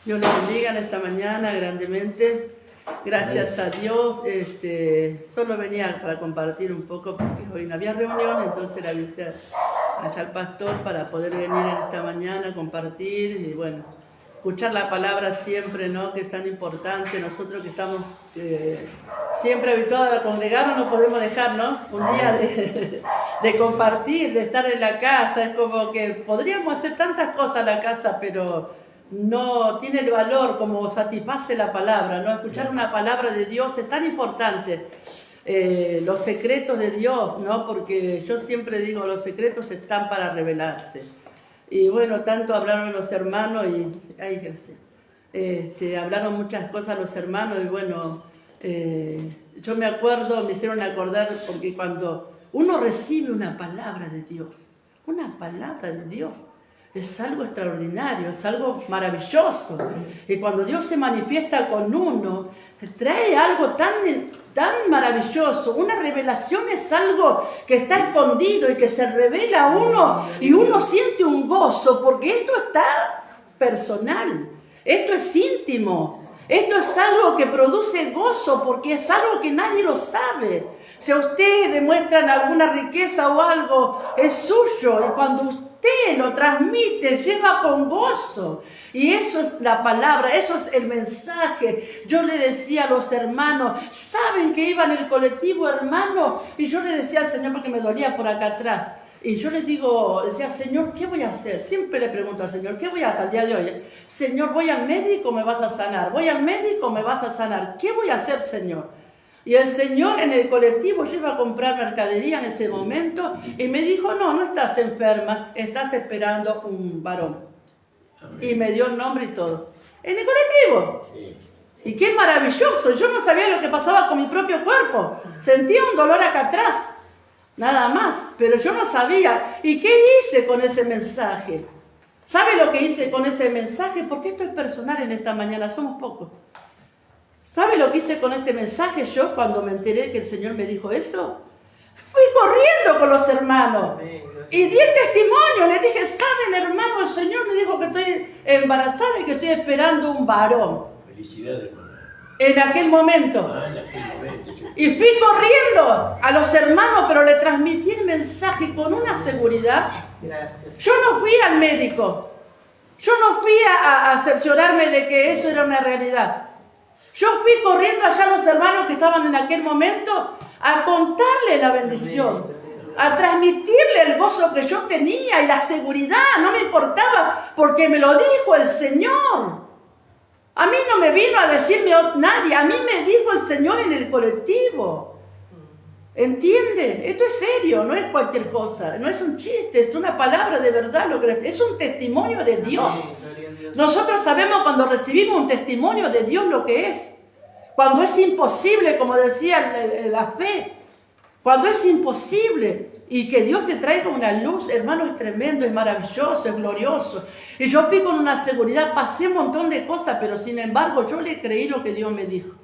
Dios los bendiga en esta mañana grandemente. Gracias a Dios. Solo venía para compartir un poco porque hoy no había reunión, entonces le avisé allá al pastor para poder venir en esta mañana, compartir y bueno, escuchar la palabra siempre, ¿no? Que es tan importante. Nosotros que estamos siempre habituados a congregarnos no podemos dejar, ¿no? Un día de compartir, de estar en la casa. Es como que podríamos hacer tantas cosas en la casa, pero no tiene el valor como satisface la palabra, ¿no? Escuchar una palabra de Dios es tan importante. Los secretos de Dios, ¿no? Porque yo siempre digo, los secretos están para revelarse. Y bueno, tanto hablaron los hermanos y... Ay, gracias. Hablaron muchas cosas los hermanos y bueno, yo me acuerdo, me hicieron acordar porque cuando uno recibe una palabra de Dios. Una palabra de Dios. Es algo extraordinario, es algo maravilloso. Y cuando Dios se manifiesta con uno, trae algo tan maravilloso. Una revelación es algo que está escondido y que se revela a uno y uno siente un gozo porque esto está personal, esto es íntimo, esto es algo que produce gozo porque es algo que nadie lo sabe. Si a usted le muestran alguna riqueza o algo, es suyo y cuando usted lo transmite, lleva con gozo. Y eso es la palabra, eso es el mensaje. Yo le decía a los hermanos, ¿saben que iba en el colectivo, hermano? Y yo le decía al Señor, porque me dolía por acá atrás. Y yo les digo, decía, Señor, ¿qué voy a hacer? Siempre le pregunto al Señor, ¿qué voy a hacer al día de hoy? Señor, voy al médico, me vas a sanar. Voy al médico, me vas a sanar. ¿Qué voy a hacer, Señor? Y el Señor en el colectivo, yo iba a comprar mercadería en ese momento, y me dijo, no estás enferma, estás esperando un varón. Amén. Y me dio el nombre y todo. En el colectivo. Sí. Y qué maravilloso. Yo no sabía lo que pasaba con mi propio cuerpo. Sentía un dolor acá atrás. Nada más. Pero yo no sabía. ¿Y qué hice con ese mensaje? ¿Sabe lo que hice con ese mensaje? Porque esto es personal en esta mañana. Somos pocos. ¿Sabe lo que hice con este mensaje yo cuando me enteré que el Señor me dijo eso? Fui corriendo con los hermanos. Y di el testimonio, le dije, ¿saben, hermano? El Señor me dijo que estoy embarazada y que estoy esperando un varón. Felicidades, hermano. En aquel momento. En aquel momento. Sí. Y fui corriendo a los hermanos, pero le transmití el mensaje con una seguridad. Gracias. Yo no fui al médico. Yo no fui a cerciorarme de que eso era una realidad. Yo fui corriendo allá a los hermanos que estaban en aquel momento a contarle la bendición, a transmitirle el gozo que yo tenía y la seguridad. No me importaba porque me lo dijo el Señor. A mí no me vino a decirme nadie, a mí me dijo el Señor en el colectivo. ¿Entiende? Esto es serio, no es cualquier cosa, no es un chiste, es una palabra de verdad, es un testimonio de Dios. Nosotros sabemos cuando recibimos un testimonio de Dios lo que es. Cuando es imposible, como decía la fe, cuando es imposible y que Dios te traiga una luz, hermano, es tremendo, es maravilloso, es glorioso. Y yo fui con una seguridad, pasé un montón de cosas, pero sin embargo yo le creí lo que Dios me dijo.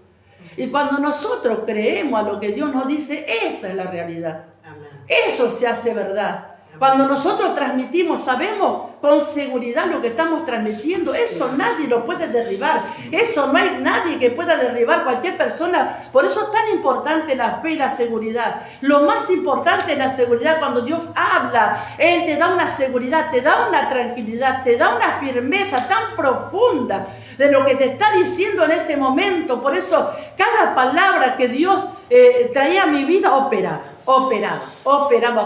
Y cuando nosotros creemos a lo que Dios nos dice, esa es la realidad. Amén. Eso se hace verdad. Cuando nosotros transmitimos, sabemos con seguridad lo que estamos transmitiendo, eso nadie lo puede derribar. Eso no hay nadie que pueda derribar cualquier persona. Por eso es tan importante la fe y la seguridad. Lo más importante es la seguridad. Cuando Dios habla, Él te da una seguridad, te da una tranquilidad, te da una firmeza tan profunda de lo que te está diciendo en ese momento. Por eso cada palabra que Dios traía a mi vida operaba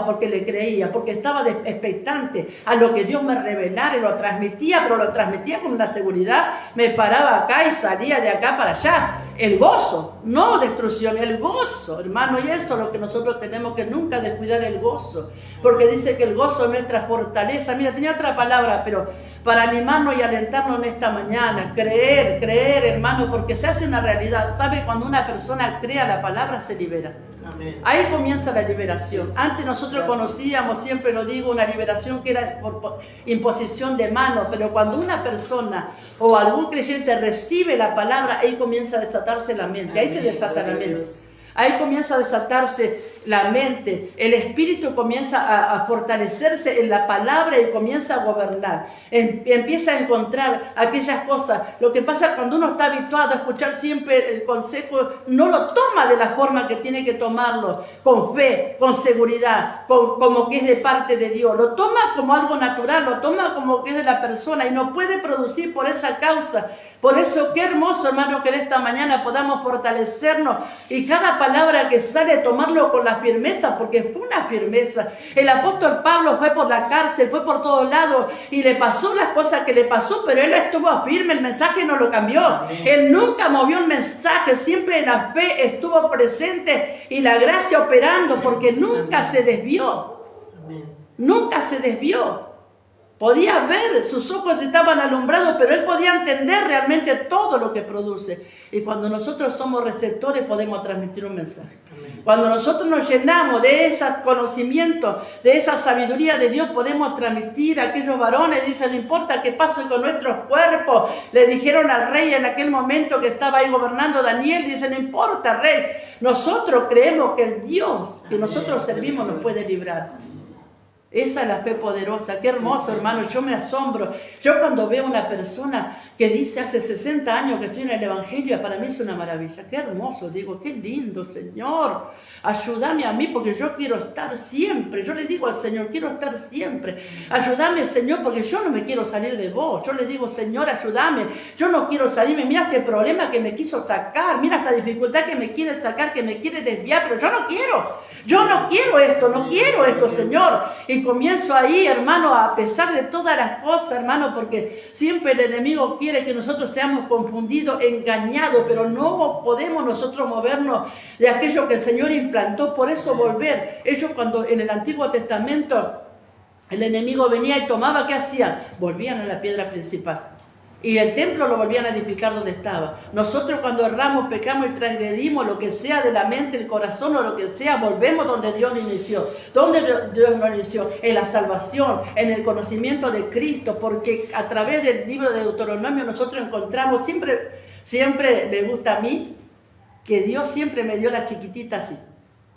porque le creía, porque estaba expectante a lo que Dios me revelara y lo transmitía, pero lo transmitía con una seguridad. Me paraba acá y salía de acá para allá. El gozo, no destrucción, el gozo, hermano, y eso es lo que nosotros tenemos que nunca descuidar, el gozo, porque dice que el gozo es nuestra fortaleza. Mira, tenía otra palabra, pero para animarnos y alentarnos en esta mañana, creer, hermano, porque se hace una realidad. ¿Sabe? Cuando una persona crea la palabra, se libera. Amén. Ahí comienza la liberación. Antes nosotros conocíamos, siempre lo digo, una liberación que era por imposición de manos, pero cuando una persona o algún creyente recibe la palabra, ahí comienza a desatarse la mente, ahí se desata la mente. Ahí comienza a desatarse la mente, el espíritu comienza a fortalecerse en la palabra y comienza a gobernar. Empieza a encontrar aquellas cosas. Lo que pasa cuando uno está habituado a escuchar siempre el consejo, no lo toma de la forma que tiene que tomarlo, con fe, con seguridad, como que es de parte de Dios. Lo toma como algo natural, lo toma como que es de la persona y no puede producir por esa causa. Por eso, qué hermoso, hermano, que en esta mañana podamos fortalecernos y cada palabra que sale, tomarlo con la firmeza, porque fue una firmeza. El apóstol Pablo fue por la cárcel, fue por todos lados y le pasó las cosas que le pasó, pero él estuvo firme, el mensaje no lo cambió. Amén. Él nunca movió el mensaje, siempre en la fe estuvo presente y la gracia operando, porque nunca se desvió. Amén. Nunca se desvió. Podía ver, sus ojos estaban alumbrados, pero él podía entender realmente todo lo que produce. Y cuando nosotros somos receptores podemos transmitir un mensaje. Cuando nosotros nos llenamos de ese conocimiento, de esa sabiduría de Dios, podemos transmitir a aquellos varones. Dice, no importa qué pase con nuestros cuerpos. Le dijeron al rey en aquel momento que estaba ahí gobernando Daniel, dice, no importa, rey. Nosotros creemos que el Dios que nosotros servimos nos puede librar. Esa es la fe poderosa. Qué hermoso, hermano. Yo me asombro. Yo cuando veo una persona que dice hace 60 años que estoy en el Evangelio, para mí es una maravilla. Qué hermoso. Digo, qué lindo, Señor. Ayúdame a mí porque yo quiero estar siempre. Yo le digo al Señor, quiero estar siempre. Ayúdame, Señor, porque yo no me quiero salir de vos. Yo le digo, Señor, ayúdame. Yo no quiero salirme. Mira este problema que me quiso sacar. Mira esta dificultad que me quiere sacar, que me quiere desviar. Pero yo no quiero. Yo no quiero esto, Señor. Y comienzo ahí, hermano, a pesar de todas las cosas, hermano, porque siempre el enemigo quiere que nosotros seamos confundidos, engañados, pero no podemos nosotros movernos de aquello que el Señor implantó. Por eso volver. Ellos cuando en el Antiguo Testamento el enemigo venía y tomaba, ¿qué hacían? Volvían a la piedra principal. Y el templo lo volvían a edificar donde estaba. Nosotros cuando erramos, pecamos y transgredimos, lo que sea de la mente, el corazón o lo que sea, volvemos donde Dios nos inició. ¿Dónde Dios nos inició? En la salvación, en el conocimiento de Cristo, porque a través del libro de Deuteronomio nosotros encontramos, siempre me gusta a mí, que Dios siempre me dio la chiquitita así.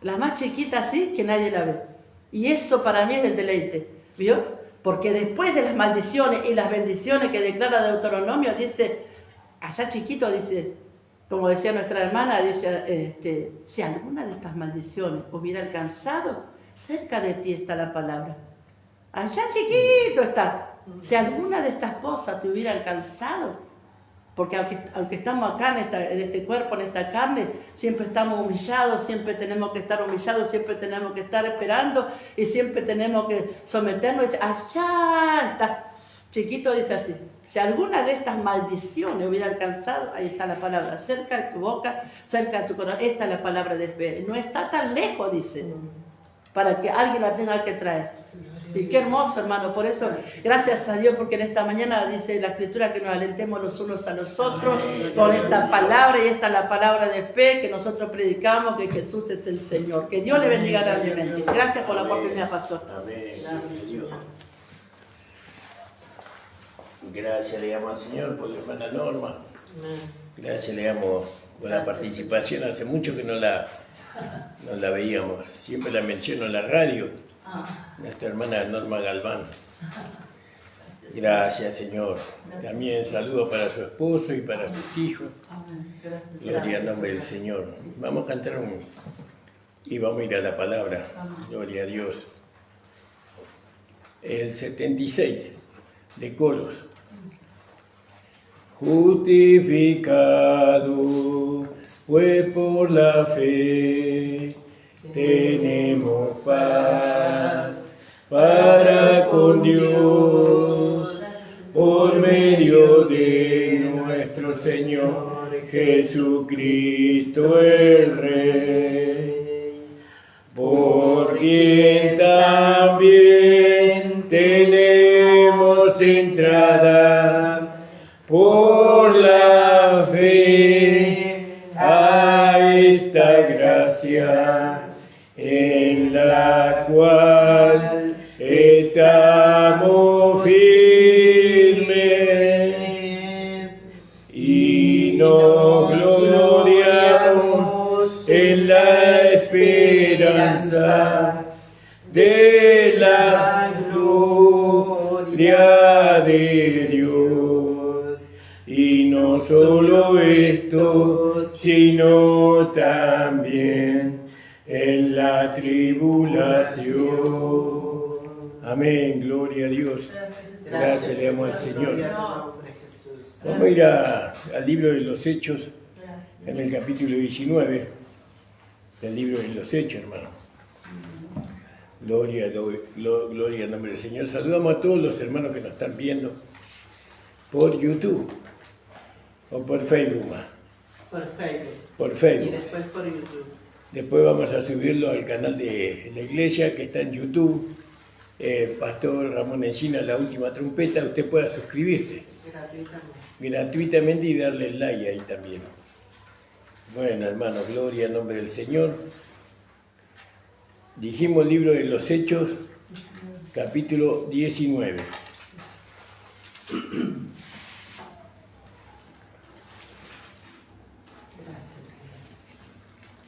La más chiquita así que nadie la ve. Y eso para mí es el deleite. ¿Vio? Porque después de las maldiciones y las bendiciones que declara Deuteronomio, dice, allá chiquito dice, como decía nuestra hermana, dice, si alguna de estas maldiciones hubiera alcanzado, cerca de ti está la palabra. Allá chiquito está. Si alguna de estas cosas te hubiera alcanzado, porque aunque estamos acá en este cuerpo, en esta carne, siempre estamos humillados, siempre tenemos que estar humillados, siempre tenemos que estar esperando y siempre tenemos que someternos. Dice, allá está, chiquito dice así, si alguna de estas maldiciones hubiera alcanzado, ahí está la palabra, cerca de tu boca, cerca de tu corazón, esta es la palabra de fe. No está tan lejos, dice, para que alguien la tenga que traer. Y qué hermoso, hermano. Por eso, gracias a Dios, porque en esta mañana dice la Escritura que nos alentemos los unos a los otros con esta palabra, y esta es la palabra de fe que nosotros predicamos, que Jesús es el Señor. Que Dios le bendiga grandemente. Gracias por la oportunidad, pastor. Amén. Gracias, Dios. Gracias le damos al Señor por la hermana Norma. Gracias le damos por la participación. Hace mucho que no la veíamos. Siempre la menciono en la radio. Nuestra hermana Norma Galván. Gracias, Señor. También saludos para su esposo y para sus hijos. Gloria al nombre del Señor. Vamos a cantar y vamos a ir a la palabra. Gloria a Dios. El 76 de Coros. Justificado fue por la fe. Tenemos paz para con Dios por medio de nuestro Señor Jesucristo el Rey, por quien también tenemos entrada por la fe a esta gracia, en la cual estamos firmes y nos gloriamos en la esperanza de la gloria de Dios. Y no solo esto, sino también en la tribulación. Amén, gloria a Dios. Gracias le damos al Señor. Vamos a ir al libro de los Hechos, en el capítulo 19, del libro de los Hechos, hermano. Gloria al nombre del Señor. Saludamos a todos los hermanos que nos están viendo por YouTube o por Facebook. Por Facebook. Por Facebook. Y después por YouTube. Después vamos a subirlo al canal de la iglesia que está en YouTube, Pastor Ramón Encina, la última trompeta, usted pueda suscribirse gratuitamente y darle like ahí también. Bueno, hermanos, gloria al nombre del Señor. Dijimos libro de los Hechos, capítulo 19.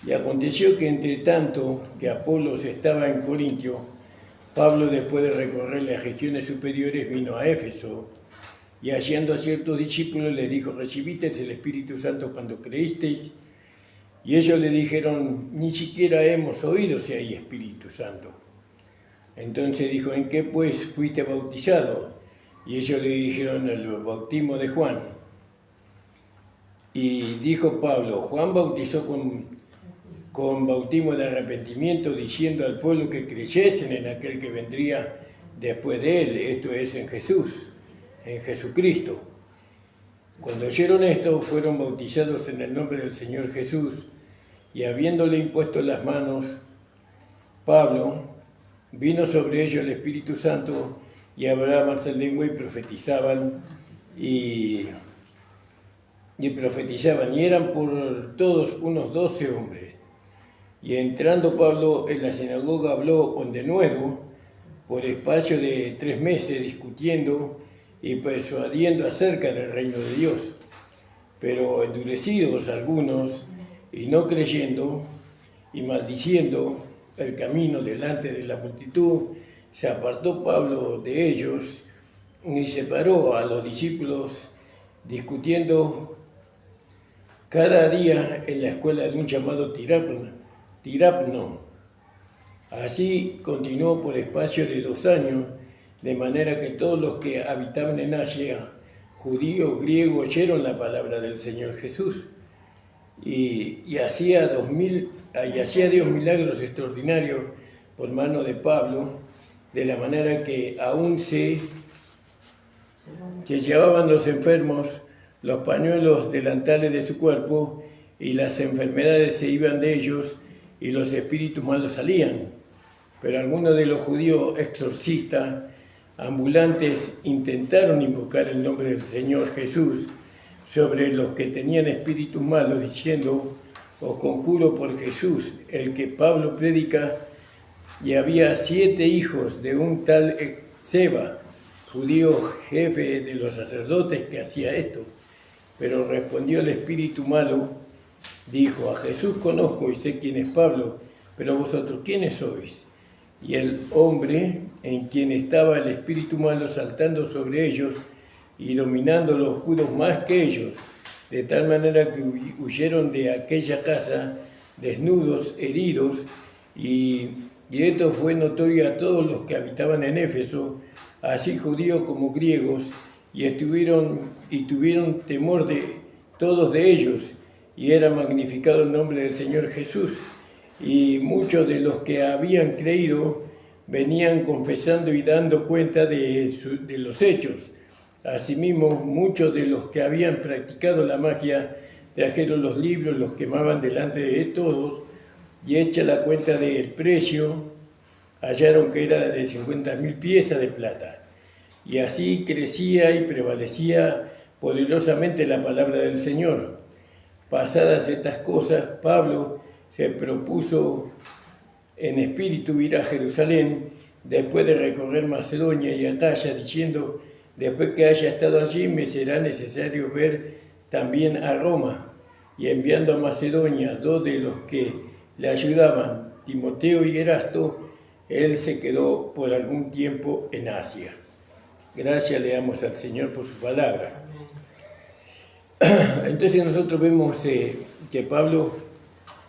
Y aconteció que entre tanto que Apolos estaba en Corintio, Pablo, después de recorrer las regiones superiores, vino a Éfeso, y hallando a ciertos discípulos les dijo: ¿recibisteis el Espíritu Santo cuando creísteis? Y ellos le dijeron: ni siquiera hemos oído si hay Espíritu Santo. Entonces dijo: ¿en qué pues fuiste bautizado? Y ellos le dijeron: el bautismo de Juan. Y dijo Pablo: Juan bautizó con bautismo de arrepentimiento, diciendo al pueblo que creyesen en aquel que vendría después de él, esto es, en Jesús, en Jesucristo. Cuando oyeron esto, fueron bautizados en el nombre del Señor Jesús, y habiéndole impuesto las manos, Pablo, vino sobre ellos el Espíritu Santo, y hablaban en lengua y profetizaban, y eran por todos unos 12 hombres. Y entrando Pablo en la sinagoga, habló de nuevo por espacio de 3 meses, discutiendo y persuadiendo acerca del reino de Dios. Pero endurecidos algunos, y no creyendo, y maldiciendo el camino delante de la multitud, se apartó Pablo de ellos y separó a los discípulos, discutiendo cada día en la escuela de un llamado Tirapno. Así continuó por espacio de 2 años, de manera que todos los que habitaban en Asia, judíos, griegos, oyeron la palabra del Señor Jesús. Y hacía Dios milagros extraordinarios por mano de Pablo, de la manera que aún se llevaban los enfermos los pañuelos delantales de su cuerpo, y las enfermedades se iban de ellos, y los espíritus malos salían. Pero algunos de los judíos exorcistas ambulantes intentaron invocar el nombre del Señor Jesús sobre los que tenían espíritus malos, diciendo: os conjuro por Jesús, el que Pablo predica. Y había 7 hijos de un tal Seba, judío jefe de los sacerdotes, que hacía esto. Pero respondió el espíritu malo, dijo: a Jesús conozco y sé quién es Pablo, pero vosotros, ¿quiénes sois? Y el hombre en quien estaba el espíritu malo saltando sobre ellos y dominándolos pudo más que ellos, de tal manera que huyeron de aquella casa desnudos, heridos, y esto fue notorio a todos los que habitaban en Éfeso, así judíos como griegos, y tuvieron temor de todos de ellos, y era magnificado el nombre del Señor Jesús. Y muchos de los que habían creído venían confesando y dando cuenta de los hechos. Asimismo, muchos de los que habían practicado la magia trajeron los libros, los quemaban delante de todos, y hecha la cuenta del precio, hallaron que era de 50.000 piezas de plata. Y así crecía y prevalecía poderosamente la palabra del Señor. Pasadas estas cosas, Pablo se propuso en espíritu ir a Jerusalén, después de recorrer Macedonia y Acaya, diciendo: después que haya estado allí, me será necesario ver también a Roma. Y enviando a Macedonia 2 de los que le ayudaban, Timoteo y Erasto, él se quedó por algún tiempo en Asia. Gracias le damos al Señor por su palabra. Entonces nosotros vemos que Pablo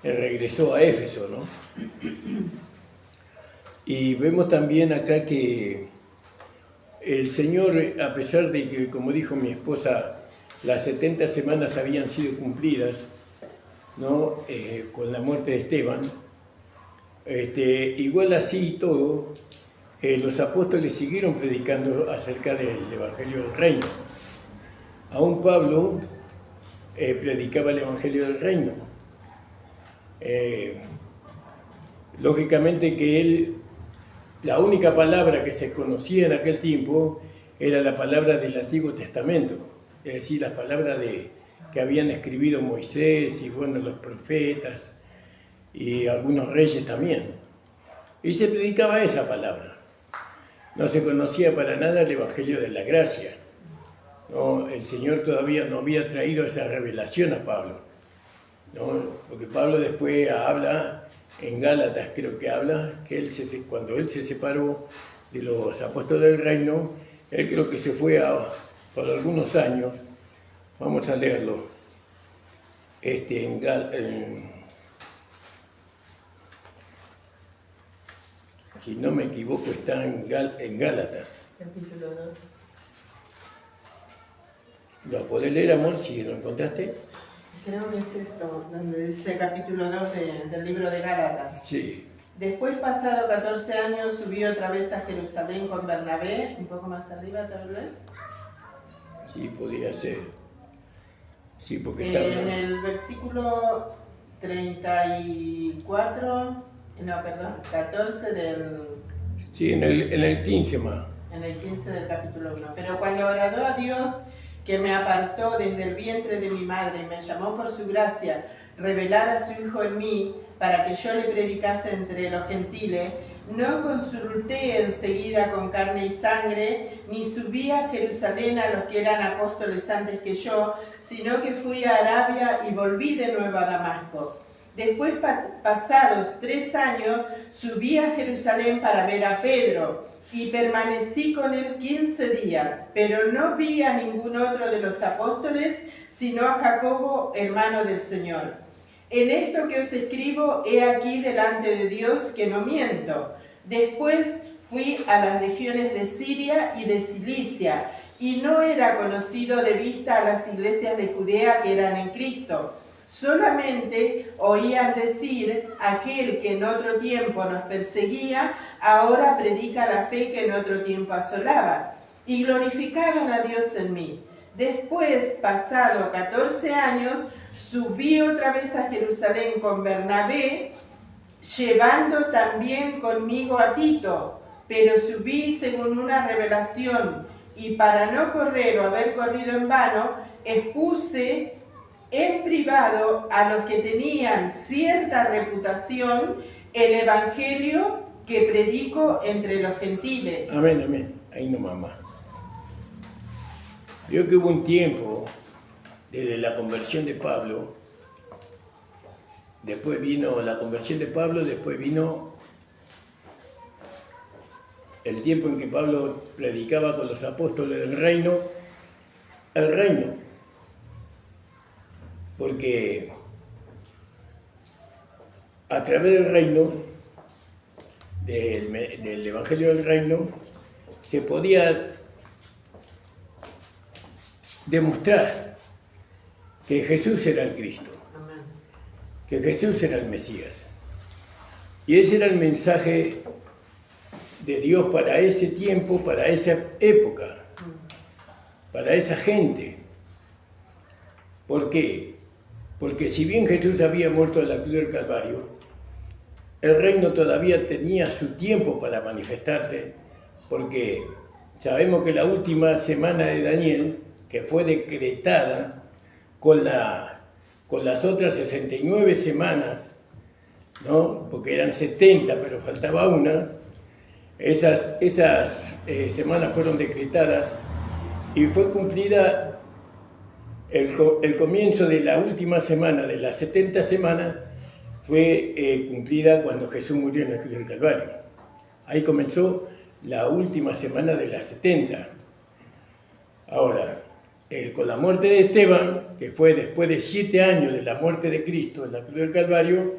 regresó a Éfeso, ¿no? Y vemos también acá que el Señor, a pesar de que, como dijo mi esposa, las 70 semanas habían sido cumplidas, ¿no? Con la muerte de Esteban, igual así y todo, los apóstoles siguieron predicando acerca del Evangelio del Reino. Aún Pablo predicaba el Evangelio del Reino. Lógicamente que él la única palabra que se conocía en aquel tiempo era la palabra del Antiguo Testamento, es decir, las palabras que habían escrito Moisés y bueno, los profetas y algunos reyes también. Y se predicaba esa palabra. No se conocía para nada el Evangelio de la Gracia. No, el Señor todavía no había traído esa revelación a Pablo, ¿no? Porque Pablo después habla, en Gálatas creo que habla, que cuando él se separó de los apóstoles del reino, él creo que se fue por algunos años, vamos a leerlo, si no me equivoco está en Gálatas. Capítulo 2. ¿Lo podés leer, amor, si lo encontraste? Creo que es esto, donde dice capítulo 2 del libro de Gálatas. Sí. Después, pasado 14 años, subió otra vez a Jerusalén con Bernabé, un poco más arriba tal vez. Sí, podía ser. Sí, porque En el versículo 14 del... Sí, en el 15 más. En el 15 del capítulo 1. Pero cuando agradó a Dios, que me apartó desde el vientre de mi madre y me llamó por su gracia, revelar a su Hijo en mí, para que yo le predicase entre los gentiles, no consulté enseguida con carne y sangre, ni subí a Jerusalén a los que eran apóstoles antes que yo, sino que fui a Arabia y volví de nuevo a Damasco. Después, pasados 3 años, subí a Jerusalén para ver a Pedro, y permanecí con él 15 días, pero no vi a ningún otro de los apóstoles, sino a Jacobo, hermano del Señor. En esto que os escribo, he aquí delante de Dios que no miento. Después fui a las regiones de Siria y de Cilicia, y no era conocido de vista a las iglesias de Judea que eran en Cristo. Solamente oían decir, aquel que en otro tiempo nos perseguía, ahora predica la fe que en otro tiempo asolaba. Y glorificaban a Dios en mí. Después, pasado 14 años, subí otra vez a Jerusalén con Bernabé, llevando también conmigo a Tito, pero subí según una revelación, y para no correr o haber corrido en vano, expuse en privado a los que tenían cierta reputación el evangelio que predico entre los gentiles. Amén, amén. Ahí nomás más. Vio que hubo un tiempo, desde la conversión de Pablo, después vino la conversión de Pablo, después vino el tiempo en que Pablo predicaba con los apóstoles del reino, el reino. Porque a través del reino, del Evangelio del Reino, se podía demostrar que Jesús era el Cristo, Amén. que Jesús era el Mesías. Y ese era el mensaje de Dios para ese tiempo, para esa época, para esa gente. ¿Por qué? Porque si bien Jesús había muerto en la cruz del Calvario, el reino todavía tenía su tiempo para manifestarse, porque sabemos que la última semana de Daniel, que fue decretada con las otras 69 semanas, ¿no? Porque eran 70, pero faltaba una, esas semanas fueron decretadas y fue cumplida el comienzo de la última semana, de las 70 semanas, fue cumplida cuando Jesús murió en la cruz del Calvario. Ahí comenzó la última semana de las 70. Ahora, con la muerte de Esteban, que fue después de 7 años de la muerte de Cristo en la cruz del Calvario,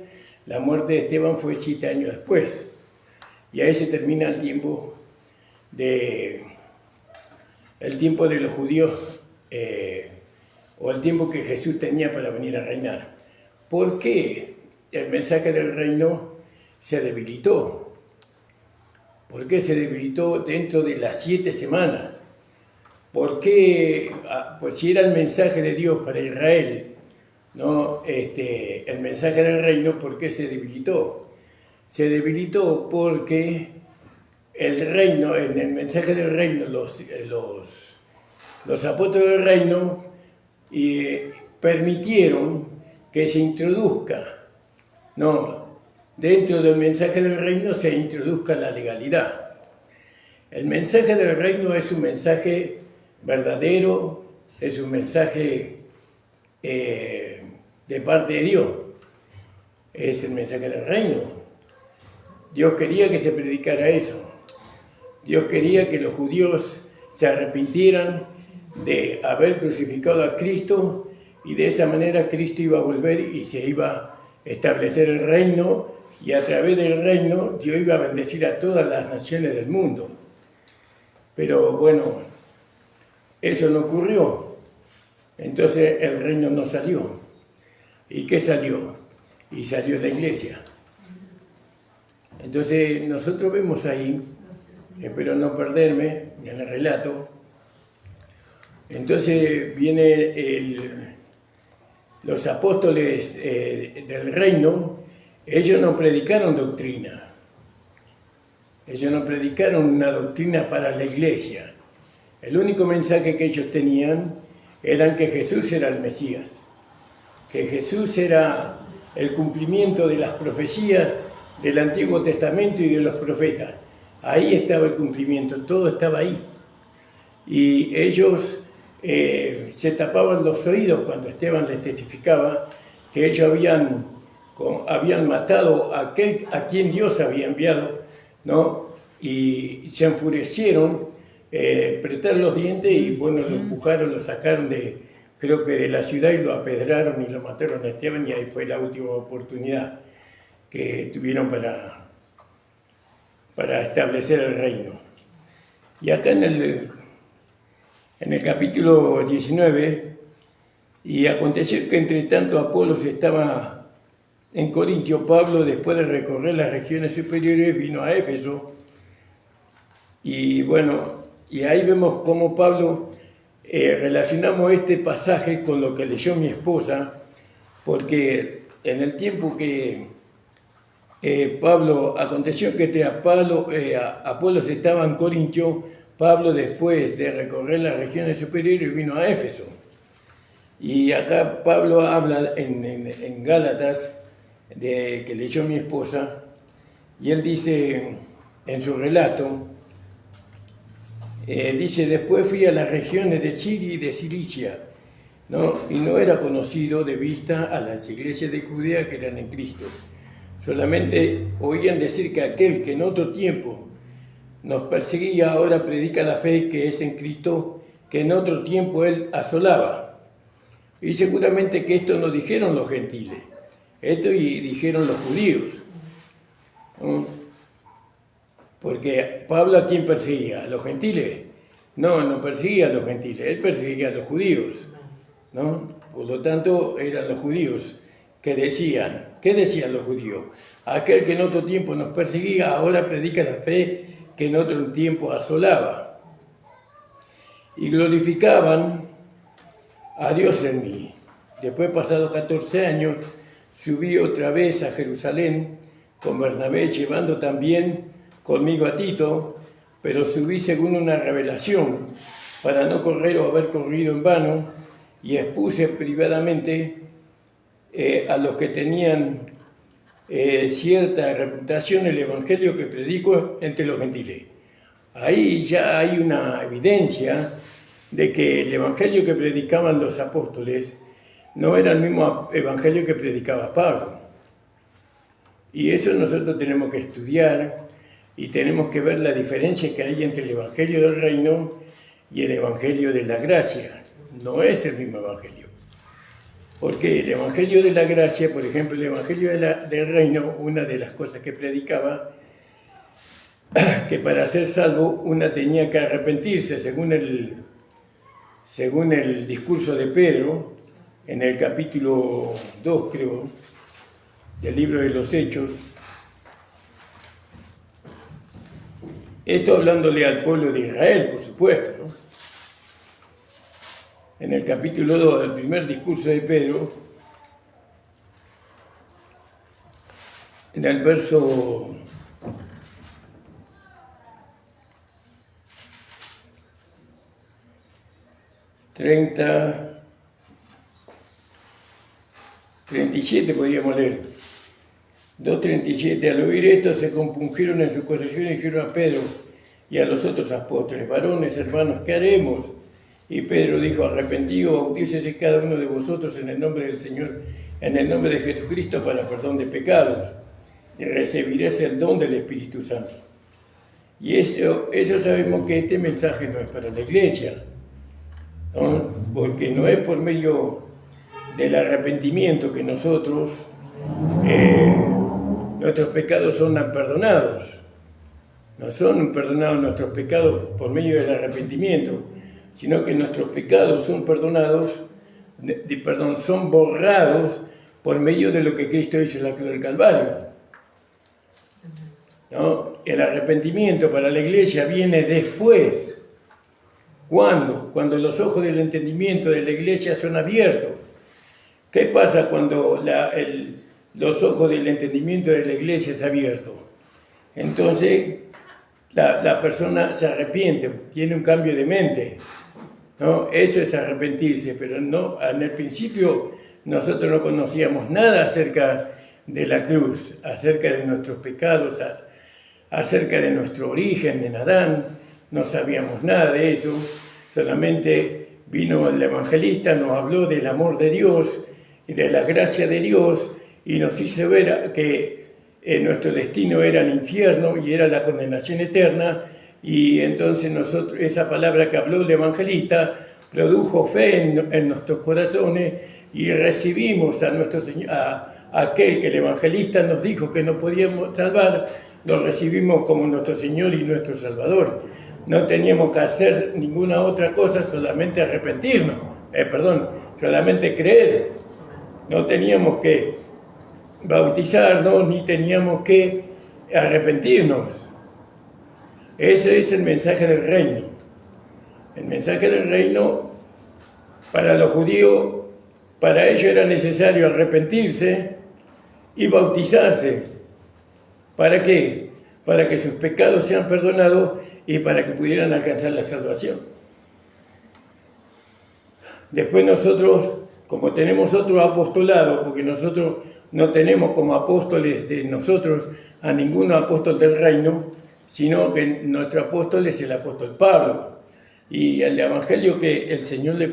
la muerte de Esteban fue 7 años después. Y ahí se termina el tiempo de los judíos, o el tiempo que Jesús tenía para venir a reinar. ¿Por qué el mensaje del reino se debilitó? ¿Por qué se debilitó dentro de las 7 semanas? ¿Por qué? Pues si era el mensaje de Dios para Israel, ¿no? El mensaje del reino, ¿por qué se debilitó? Se debilitó porque el reino, en el mensaje del reino, los apóstoles del reino permitieron que se introduzca, dentro del mensaje del reino se introduzca la legalidad. El mensaje del reino es un mensaje verdadero, es un mensaje de parte de Dios, es el mensaje del reino. Dios quería que se predicara eso. Dios quería que los judíos se arrepintieran de haber crucificado a Cristo y de esa manera Cristo iba a volver y se iba a establecer el reino y a través del reino Dios iba a bendecir a todas las naciones del mundo. Pero bueno, eso no ocurrió. Entonces el reino no salió. ¿Y qué salió? Y salió la iglesia. Entonces nosotros vemos ahí, espero no perderme en el relato, entonces viene los apóstoles del reino, ellos no predicaron doctrina, ellos no predicaron una doctrina para la iglesia. El único mensaje que ellos tenían era que Jesús era el Mesías, que Jesús era el cumplimiento de las profecías del Antiguo Testamento y de los profetas. Ahí estaba el cumplimiento, todo estaba ahí. Y ellos se tapaban los oídos cuando Esteban les testificaba que ellos habían matado a aquel a quien Dios había enviado, ¿no? Y se enfurecieron, apretaron los dientes y bueno, lo empujaron, lo sacaron creo que de la ciudad y lo apedraron y lo mataron a Esteban, y ahí fue la última oportunidad que tuvieron para establecer el reino. Y acá en el capítulo 19, y aconteció que entre tanto Apolos estaba en Corintio, Pablo, después de recorrer las regiones superiores, vino a Éfeso. Y bueno, y ahí vemos cómo Pablo, relacionamos este pasaje con lo que leyó mi esposa, porque en el tiempo que aconteció que entre Apolos estaba en Corintio, Pablo, después de recorrer las regiones superiores, vino a Éfeso. Y acá Pablo habla en Gálatas, que leyó mi esposa, y él dice en su relato, dice: después fui a las regiones de Siria y de Cilicia, y no era conocido de vista a las iglesias de Judea que eran en Cristo. Solamente oían decir que aquel que en otro tiempo nos perseguía ahora predica la fe que es en Cristo, que en otro tiempo él asolaba. Y seguramente que esto no dijeron los gentiles, esto y dijeron los judíos. Porque Pablo, ¿a quién perseguía? ¿A los gentiles? No perseguía a los gentiles, él perseguía a los judíos, ¿no? Por lo tanto, eran los judíos que decían, ¿qué decían los judíos? Aquel que en otro tiempo nos perseguía, ahora predica la fe que en otro tiempo asolaba. Y glorificaban a Dios en mí. Después, pasados 14 años, subí otra vez a Jerusalén con Bernabé, llevando también conmigo a Tito, pero subí según una revelación, para no correr o haber corrido en vano, y expuse privadamente a los que tenían cierta reputación el evangelio que predico entre los gentiles. Ahí ya hay una evidencia de que el evangelio que predicaban los apóstoles no era el mismo evangelio que predicaba Pablo. Y eso nosotros tenemos que estudiar y tenemos que ver la diferencia que hay entre el evangelio del reino y el evangelio de la gracia. No es el mismo evangelio. Porque el evangelio de la gracia, por ejemplo, el evangelio del reino, una de las cosas que predicaba, que para ser salvo una tenía que arrepentirse, según el discurso de Pedro, en el capítulo 2, creo, del libro de los Hechos. Esto hablándole al pueblo de Israel, por supuesto, ¿no? En el capítulo 2 del primer discurso de Pedro, en el verso 37 podríamos leer. 2:37. Al oír esto se compungieron en su corazón y dijeron a Pedro y a los otros apóstoles: varones, hermanos, ¿qué haremos? Y Pedro dijo: arrepentidos, bautícese cada uno de vosotros en el nombre del Señor, en el nombre de Jesucristo, para perdón de pecados, y recibiréis el don del Espíritu Santo. Y eso sabemos que este mensaje no es para la iglesia, ¿no? Porque no es por medio del arrepentimiento que nosotros, nuestros pecados son perdonados. No son perdonados nuestros pecados por medio del arrepentimiento, sino que nuestros pecados son perdonados, son borrados por medio de lo que Cristo hizo en la cruz del Calvario, ¿no? El arrepentimiento para la iglesia viene después. ¿Cuándo? Cuando los ojos del entendimiento de la iglesia son abiertos. ¿Qué pasa cuando los ojos del entendimiento de la iglesia es abierto? Entonces la persona se arrepiente, tiene un cambio de mente, ¿no? Eso es arrepentirse, pero no, en el principio nosotros no conocíamos nada acerca de la cruz, acerca de nuestros pecados, acerca de nuestro origen en Adán, no sabíamos nada de eso, solamente vino el evangelista, nos habló del amor de Dios y de la gracia de Dios y nos hizo ver que nuestro destino era el infierno y era la condenación eterna, y entonces nosotros, esa palabra que habló el evangelista produjo fe en nuestros corazones y recibimos a nuestro Señor, a aquel que el evangelista nos dijo que no podíamos salvar, lo recibimos como nuestro Señor y nuestro Salvador. No teníamos que hacer ninguna otra cosa, solamente arrepentirnos, solamente creer. No teníamos que bautizarnos ni teníamos que arrepentirnos. Ese es el mensaje del reino. El mensaje del reino para los judíos, para ellos era necesario arrepentirse y bautizarse. ¿Para qué? Para que sus pecados sean perdonados y para que pudieran alcanzar la salvación. Después nosotros, como tenemos otro apostolado, porque nosotros no tenemos como apóstoles de nosotros a ningún apóstol del reino, sino que nuestro apóstol es el apóstol Pablo. Y el evangelio que el Señor le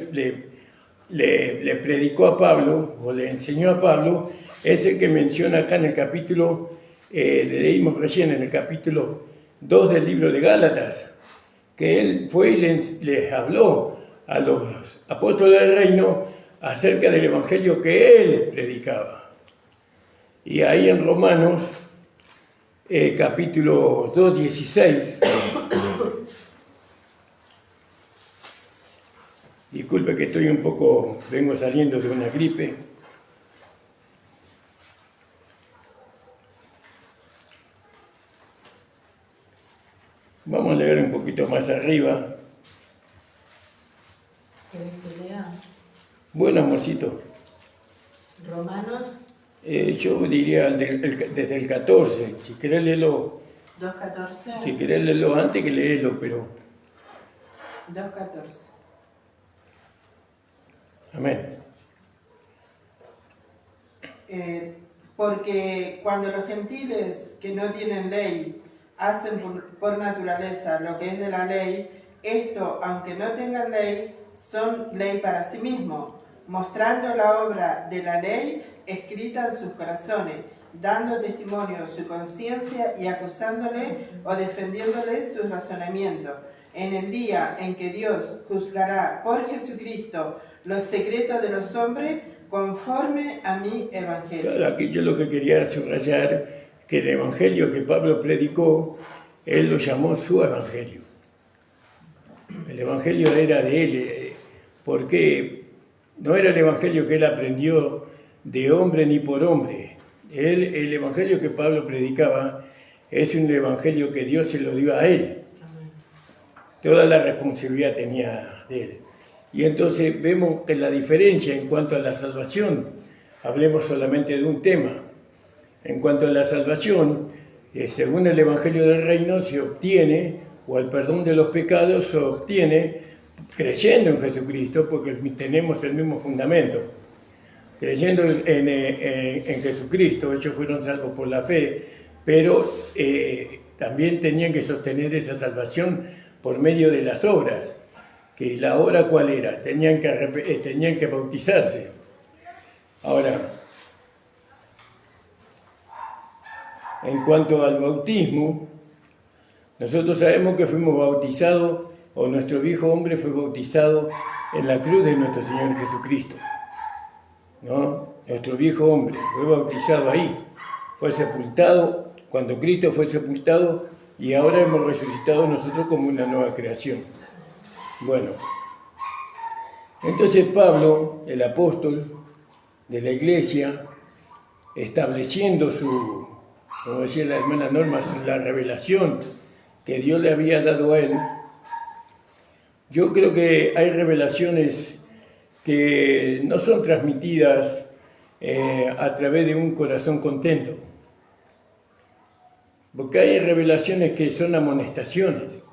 predicó a Pablo, o le enseñó a Pablo, es el que menciona acá en el capítulo, le leímos recién en el capítulo 2 del libro de Gálatas, que él fue y les habló a los apóstoles del reino acerca del evangelio que él predicaba. Y ahí en Romanos, capítulo 2:16, disculpe que estoy vengo saliendo de una gripe. Vamos a leer un poquito más arriba. ¿Querés que lea? Bueno, amorcito. Romanos Yo diría desde el 14, si querés leerlo. 2:14. Si querés leerlo antes que leerlo, pero... 2:14. Amén. Porque cuando los gentiles que no tienen ley hacen por naturaleza lo que es de la ley, esto, aunque no tengan ley, son ley para sí mismos, mostrando la obra de la ley escrita en sus corazones, dando testimonio su conciencia y acusándole o defendiéndole sus razonamientos, en el día en que Dios juzgará por Jesucristo los secretos de los hombres conforme a mi evangelio. Claro, aquí yo lo que quería subrayar, que el evangelio que Pablo predicó, él lo llamó su evangelio. El evangelio era de él, porque no era el evangelio que él aprendió de hombre ni por hombre. El evangelio que Pablo predicaba es un evangelio que Dios se lo dio a él. Toda la responsabilidad tenía de él. Y entonces vemos que la diferencia en cuanto a la salvación, hablemos solamente de un tema. En cuanto a la salvación, según el Evangelio del Reino, se obtiene, o el perdón de los pecados se obtiene creyendo en Jesucristo, porque tenemos el mismo fundamento. Creyendo en Jesucristo, ellos fueron salvos por la fe, pero también tenían que sostener esa salvación por medio de las obras. ¿Que la obra cuál era? Tenían que bautizarse. Ahora, en cuanto al bautismo, nosotros sabemos que fuimos bautizados, o nuestro viejo hombre fue bautizado en la cruz de nuestro Señor Jesucristo, ¿no? Nuestro viejo hombre fue bautizado ahí, fue sepultado, cuando Cristo fue sepultado, y ahora hemos resucitado nosotros como una nueva creación. Bueno, entonces Pablo, el apóstol de la iglesia, estableciendo su, como decía la hermana Norma, la revelación que Dios le había dado a él. Yo creo que hay revelaciones que no son transmitidas a través de un corazón contento, porque hay revelaciones que son amonestaciones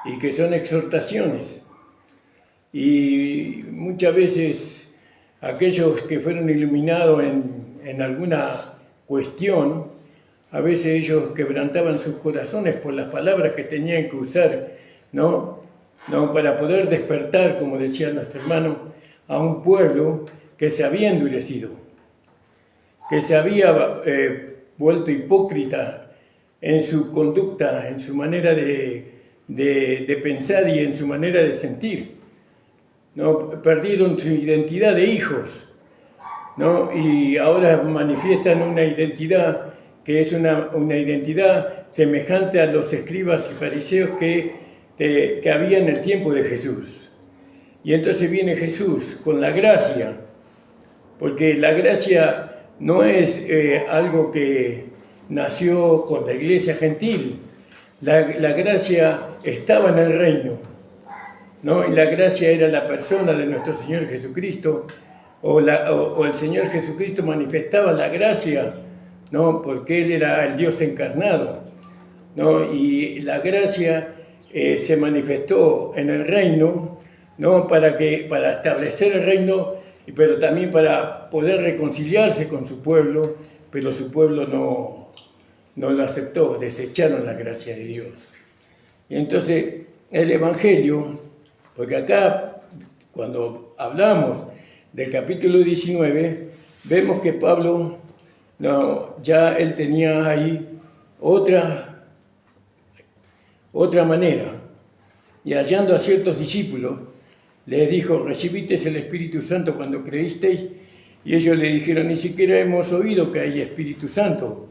y que son exhortaciones, y muchas veces aquellos que fueron iluminados en alguna cuestión, a veces ellos quebrantaban sus corazones por las palabras que tenían que usar, ¿no? Para poder despertar, como decía nuestro hermano, a un pueblo que se había endurecido, que se había vuelto hipócrita en su conducta, en su manera de pensar y en su manera de sentir, ¿no? Perdieron su identidad de hijos, ¿no? Y ahora manifiestan una identidad que es una identidad semejante a los escribas y fariseos que había en el tiempo de Jesús. Y entonces viene Jesús con la gracia, porque la gracia no es algo que nació con la iglesia gentil. La gracia estaba en el reino, ¿no? Y la gracia era la persona de nuestro Señor Jesucristo, o el Señor Jesucristo manifestaba la gracia, ¿no? Porque Él era el Dios encarnado, ¿no? Y la gracia se manifestó en el reino, ¿no? Para establecer el reino, pero también para poder reconciliarse con su pueblo, pero su pueblo no lo aceptó, desecharon la gracia de Dios. Y entonces el Evangelio, porque acá cuando hablamos del capítulo 19, vemos que Pablo, ya él tenía ahí otra manera, y hallando a ciertos discípulos, les dijo: recibisteis el Espíritu Santo cuando creísteis, y ellos le dijeron: ni siquiera hemos oído que hay Espíritu Santo.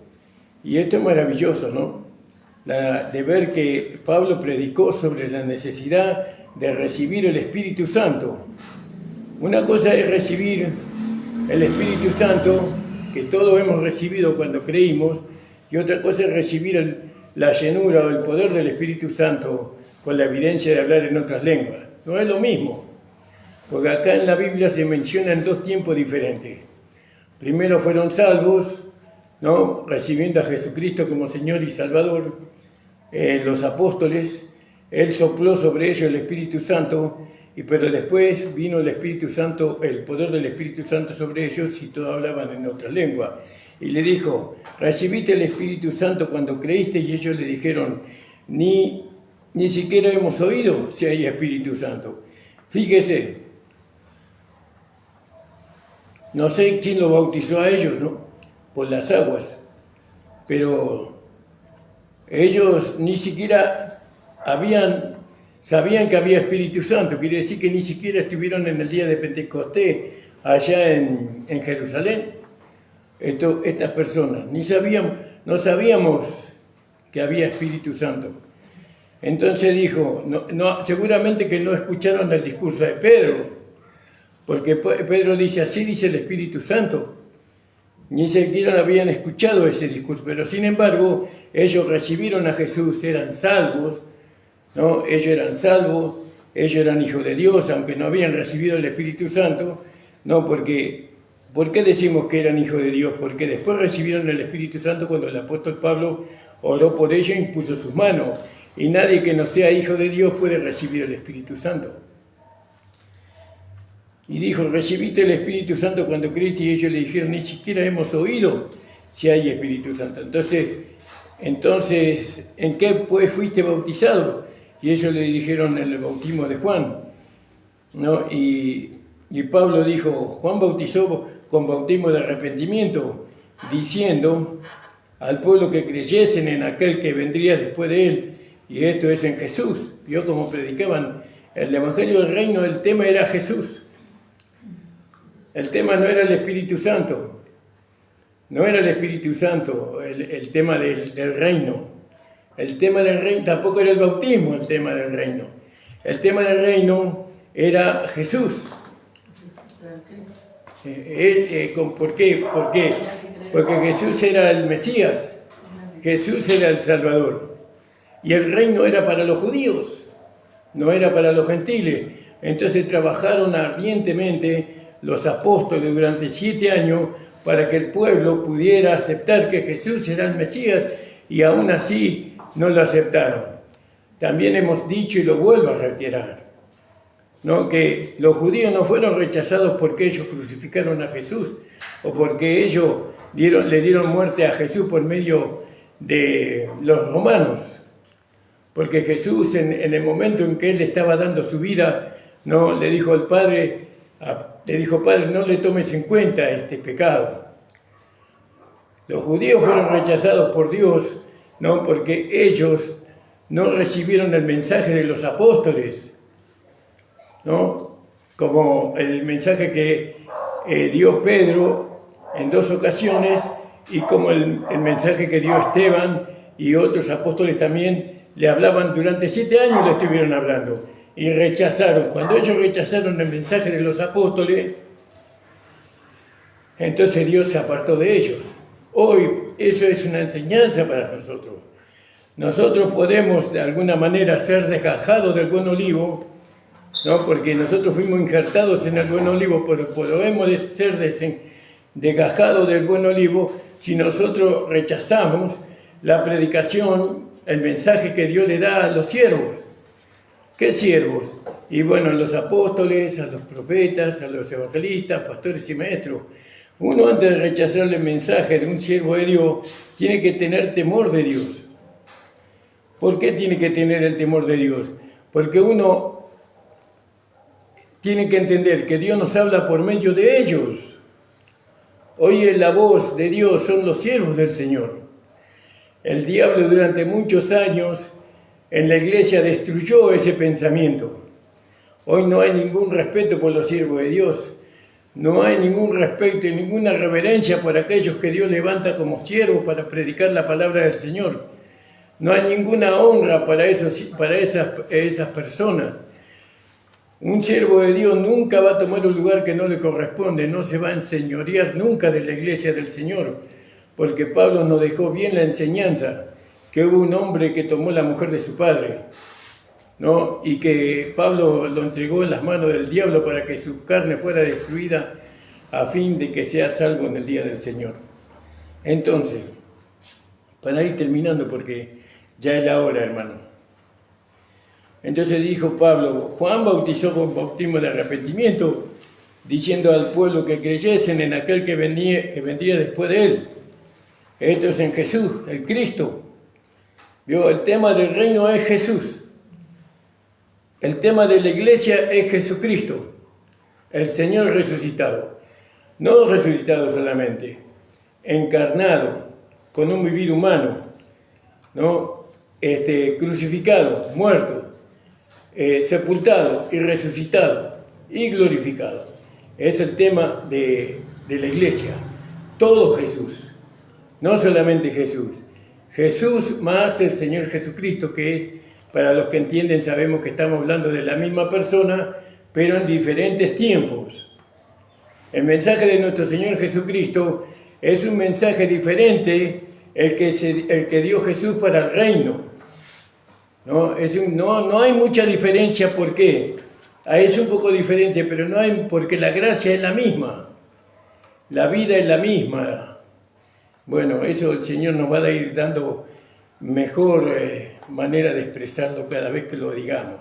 Y esto es maravilloso, ¿no? De ver que Pablo predicó sobre la necesidad de recibir el Espíritu Santo. Una cosa es recibir el Espíritu Santo, que todos hemos recibido cuando creímos, y otra cosa es recibir la llenura o el poder del Espíritu Santo con la evidencia de hablar en otras lenguas. No es lo mismo, porque acá en la Biblia se mencionan dos tiempos diferentes. Primero fueron salvos, ¿no? Recibiendo a Jesucristo como Señor y Salvador, los apóstoles, Él sopló sobre ellos el Espíritu Santo, pero después vino el Espíritu Santo, el poder del Espíritu Santo sobre ellos, y todos hablaban en otra lengua. Y le dijo: recibiste el Espíritu Santo cuando creíste, y ellos le dijeron: ni siquiera hemos oído si hay Espíritu Santo. Fíjese, no sé quién lo bautizó a ellos, ¿no? Por las aguas, pero ellos ni siquiera sabían que había Espíritu Santo. Quiere decir que ni siquiera estuvieron en el día de Pentecostés allá en Jerusalén. Estas personas no sabíamos que había Espíritu Santo. Entonces dijo, seguramente que no escucharon el discurso de Pedro, porque Pedro dice: así dice el Espíritu Santo. Ni siquiera habían escuchado ese discurso, pero sin embargo ellos recibieron a Jesús, eran salvos, ¿no? Ellos eran salvos, ellos eran hijos de Dios, aunque no habían recibido el Espíritu Santo, ¿no? ¿Por qué decimos que eran hijos de Dios? Porque después recibieron el Espíritu Santo cuando el apóstol Pablo oró por ellos e impuso sus manos. Y nadie que no sea hijo de Dios puede recibir el Espíritu Santo. y dijo, recibiste el Espíritu Santo cuando creíste, y ellos le dijeron, ni siquiera hemos oído si hay Espíritu Santo. Entonces, ¿en qué pues fuiste bautizados? Y ellos le dijeron, en el bautismo de Juan, ¿no? Y Pablo dijo, Juan bautizó con bautismo de arrepentimiento, diciendo al pueblo que creyesen en aquel que vendría después de él, y esto es en Jesús. Vio como predicaban el Evangelio del Reino, el tema era Jesús. El tema no era el Espíritu Santo, no era el Espíritu Santo el tema del reino. El tema del reino tampoco era el bautismo, el tema del reino. El tema del reino era Jesús. ¿Por qué? Porque Jesús era el Mesías, Jesús era el Salvador. Y el reino era para los judíos, no era para los gentiles. Entonces trabajaron ardientemente los apóstoles durante 7 años para que el pueblo pudiera aceptar que Jesús era el Mesías, y aún así no lo aceptaron. También hemos dicho, y lo vuelvo a reiterar, ¿no?, que los judíos no fueron rechazados porque ellos crucificaron a Jesús o porque ellos le dieron muerte a Jesús por medio de los romanos. Porque Jesús, en el momento en que él estaba dando su vida, no le dijo al Padre, Padre, no le tomes en cuenta este pecado. Los judíos fueron rechazados por Dios, no porque ellos no recibieron el mensaje de los apóstoles, ¿no?, como el mensaje que dio Pedro en 2 ocasiones, y como el mensaje que dio Esteban y otros apóstoles también le hablaban durante 7 años, le estuvieron hablando, y rechazaron. Cuando ellos rechazaron el mensaje de los apóstoles, entonces Dios se apartó de ellos. Hoy eso es una enseñanza para nosotros. Nosotros podemos de alguna manera ser desgajados del buen olivo, ¿no?, porque nosotros fuimos injertados en el buen olivo, pero podemos ser desgajados del buen olivo si nosotros rechazamos la predicación, el mensaje que Dios le da a los siervos. ¿Qué siervos? Y bueno, a los apóstoles, a los profetas, a los evangelistas, pastores y maestros. Uno, antes de rechazar el mensaje de un siervo de Dios, tiene que tener temor de Dios. ¿Por qué tiene que tener el temor de Dios? Porque uno tiene que entender que Dios nos habla por medio de ellos. Oye la voz de Dios, son los siervos del Señor. El diablo durante muchos años en la iglesia destruyó ese pensamiento. Hoy no hay ningún respeto por los siervos de Dios. No hay ningún respeto y ninguna reverencia por aquellos que Dios levanta como siervos para predicar la palabra del Señor. No hay ninguna honra para esas personas. Un siervo de Dios nunca va a tomar un lugar que no le corresponde, no se va a enseñorear nunca de la iglesia del Señor, porque Pablo nos dejó bien la enseñanza, que hubo un hombre que tomó la mujer de su padre, ¿no?, y que Pablo lo entregó en las manos del diablo para que su carne fuera destruida a fin de que sea salvo en el día del Señor. Entonces, para ir terminando, porque ya es la hora, hermano. Entonces dijo Pablo, Juan bautizó con bautismo de arrepentimiento, diciendo al pueblo que creyesen en aquel que vendría después de él. Esto es en Jesús, el Cristo. ¿Vio? El tema del reino es Jesús. El tema de la iglesia es Jesucristo, el Señor resucitado. No resucitado solamente, encarnado, con un vivir humano, ¿no?, crucificado, muerto, sepultado y resucitado y glorificado. Es el tema de la iglesia. Todo Jesús, no solamente Jesús. Jesús más el Señor Jesucristo, que es, para los que entienden, sabemos que estamos hablando de la misma persona, pero en diferentes tiempos. El mensaje de nuestro Señor Jesucristo es un mensaje diferente el que dio Jesús para el reino. No hay mucha diferencia. ¿Por qué? Es un poco diferente, pero no hay, porque la gracia es la misma. La vida es la misma. Bueno, eso el Señor nos va a ir dando mejor manera de expresarlo cada vez que lo digamos.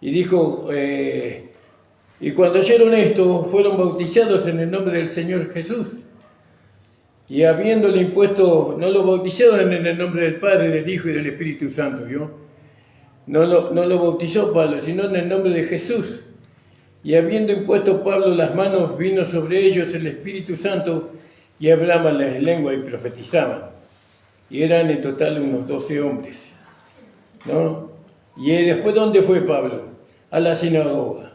Y dijo, Y cuando oyeron esto, fueron bautizados en el nombre del Señor Jesús. Y habiéndole impuesto, no lo bautizaron en el nombre del Padre, del Hijo y del Espíritu Santo, ¿vio? No lo bautizó Pablo, sino en el nombre de Jesús. Y habiendo impuesto Pablo las manos, vino sobre ellos el Espíritu Santo y hablaban las lenguas y profetizaban. Y eran en total unos 12 hombres, ¿no? Y después, ¿dónde fue Pablo? A la sinagoga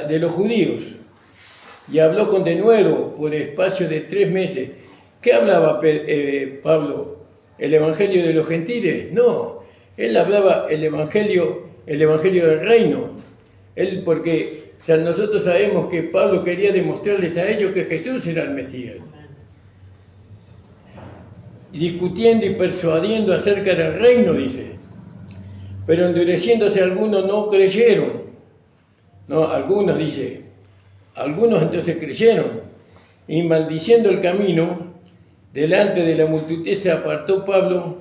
de los judíos. Y habló con denuedo por espacio de 3 meses. ¿Qué hablaba Pablo? ¿El evangelio de los gentiles? No, él hablaba el evangelio del reino. Porque nosotros sabemos que Pablo quería demostrarles a ellos que Jesús era el Mesías. Y discutiendo y persuadiendo acerca del reino, dice. Pero endureciéndose algunos no creyeron. No, algunos, dice. Algunos entonces creyeron. Y maldiciendo el camino, delante de la multitud se apartó Pablo,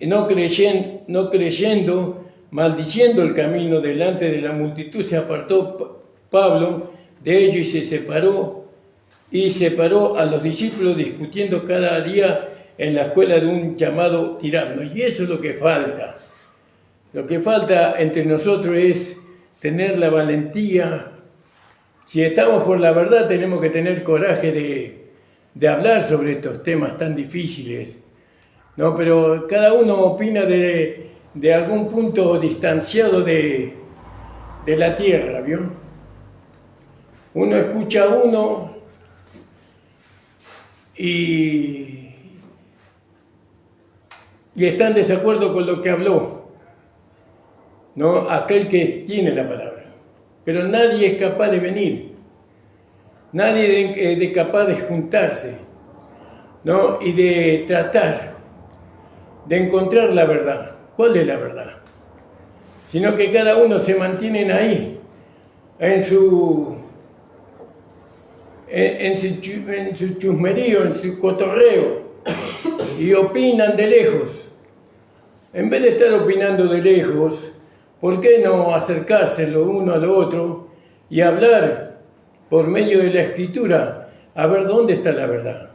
no creyendo, maldiciendo el camino delante de la multitud, se apartó Pablo de ellos y separó a los discípulos discutiendo cada día en la escuela de un llamado tirano. Y eso es lo que falta. Lo que falta entre nosotros es tener la valentía. Si estamos por la verdad, tenemos que tener coraje de hablar sobre estos temas tan difíciles, ¿no? Pero cada uno opina de algún punto distanciado de la tierra, ¿vio? Uno escucha a uno y está en desacuerdo con lo que habló, ¿no? Aquel que tiene la palabra. Pero nadie es capaz de venir, nadie es capaz de juntarse, ¿no? Y de tratar de encontrar la verdad. ¿Cuál es la verdad? Sino que cada uno se mantienen ahí, en su chusmerío, en su cotorreo, y opinan de lejos. En vez de estar opinando de lejos, ¿por qué no acercarse lo uno al otro y hablar por medio de la Escritura a ver dónde está la verdad?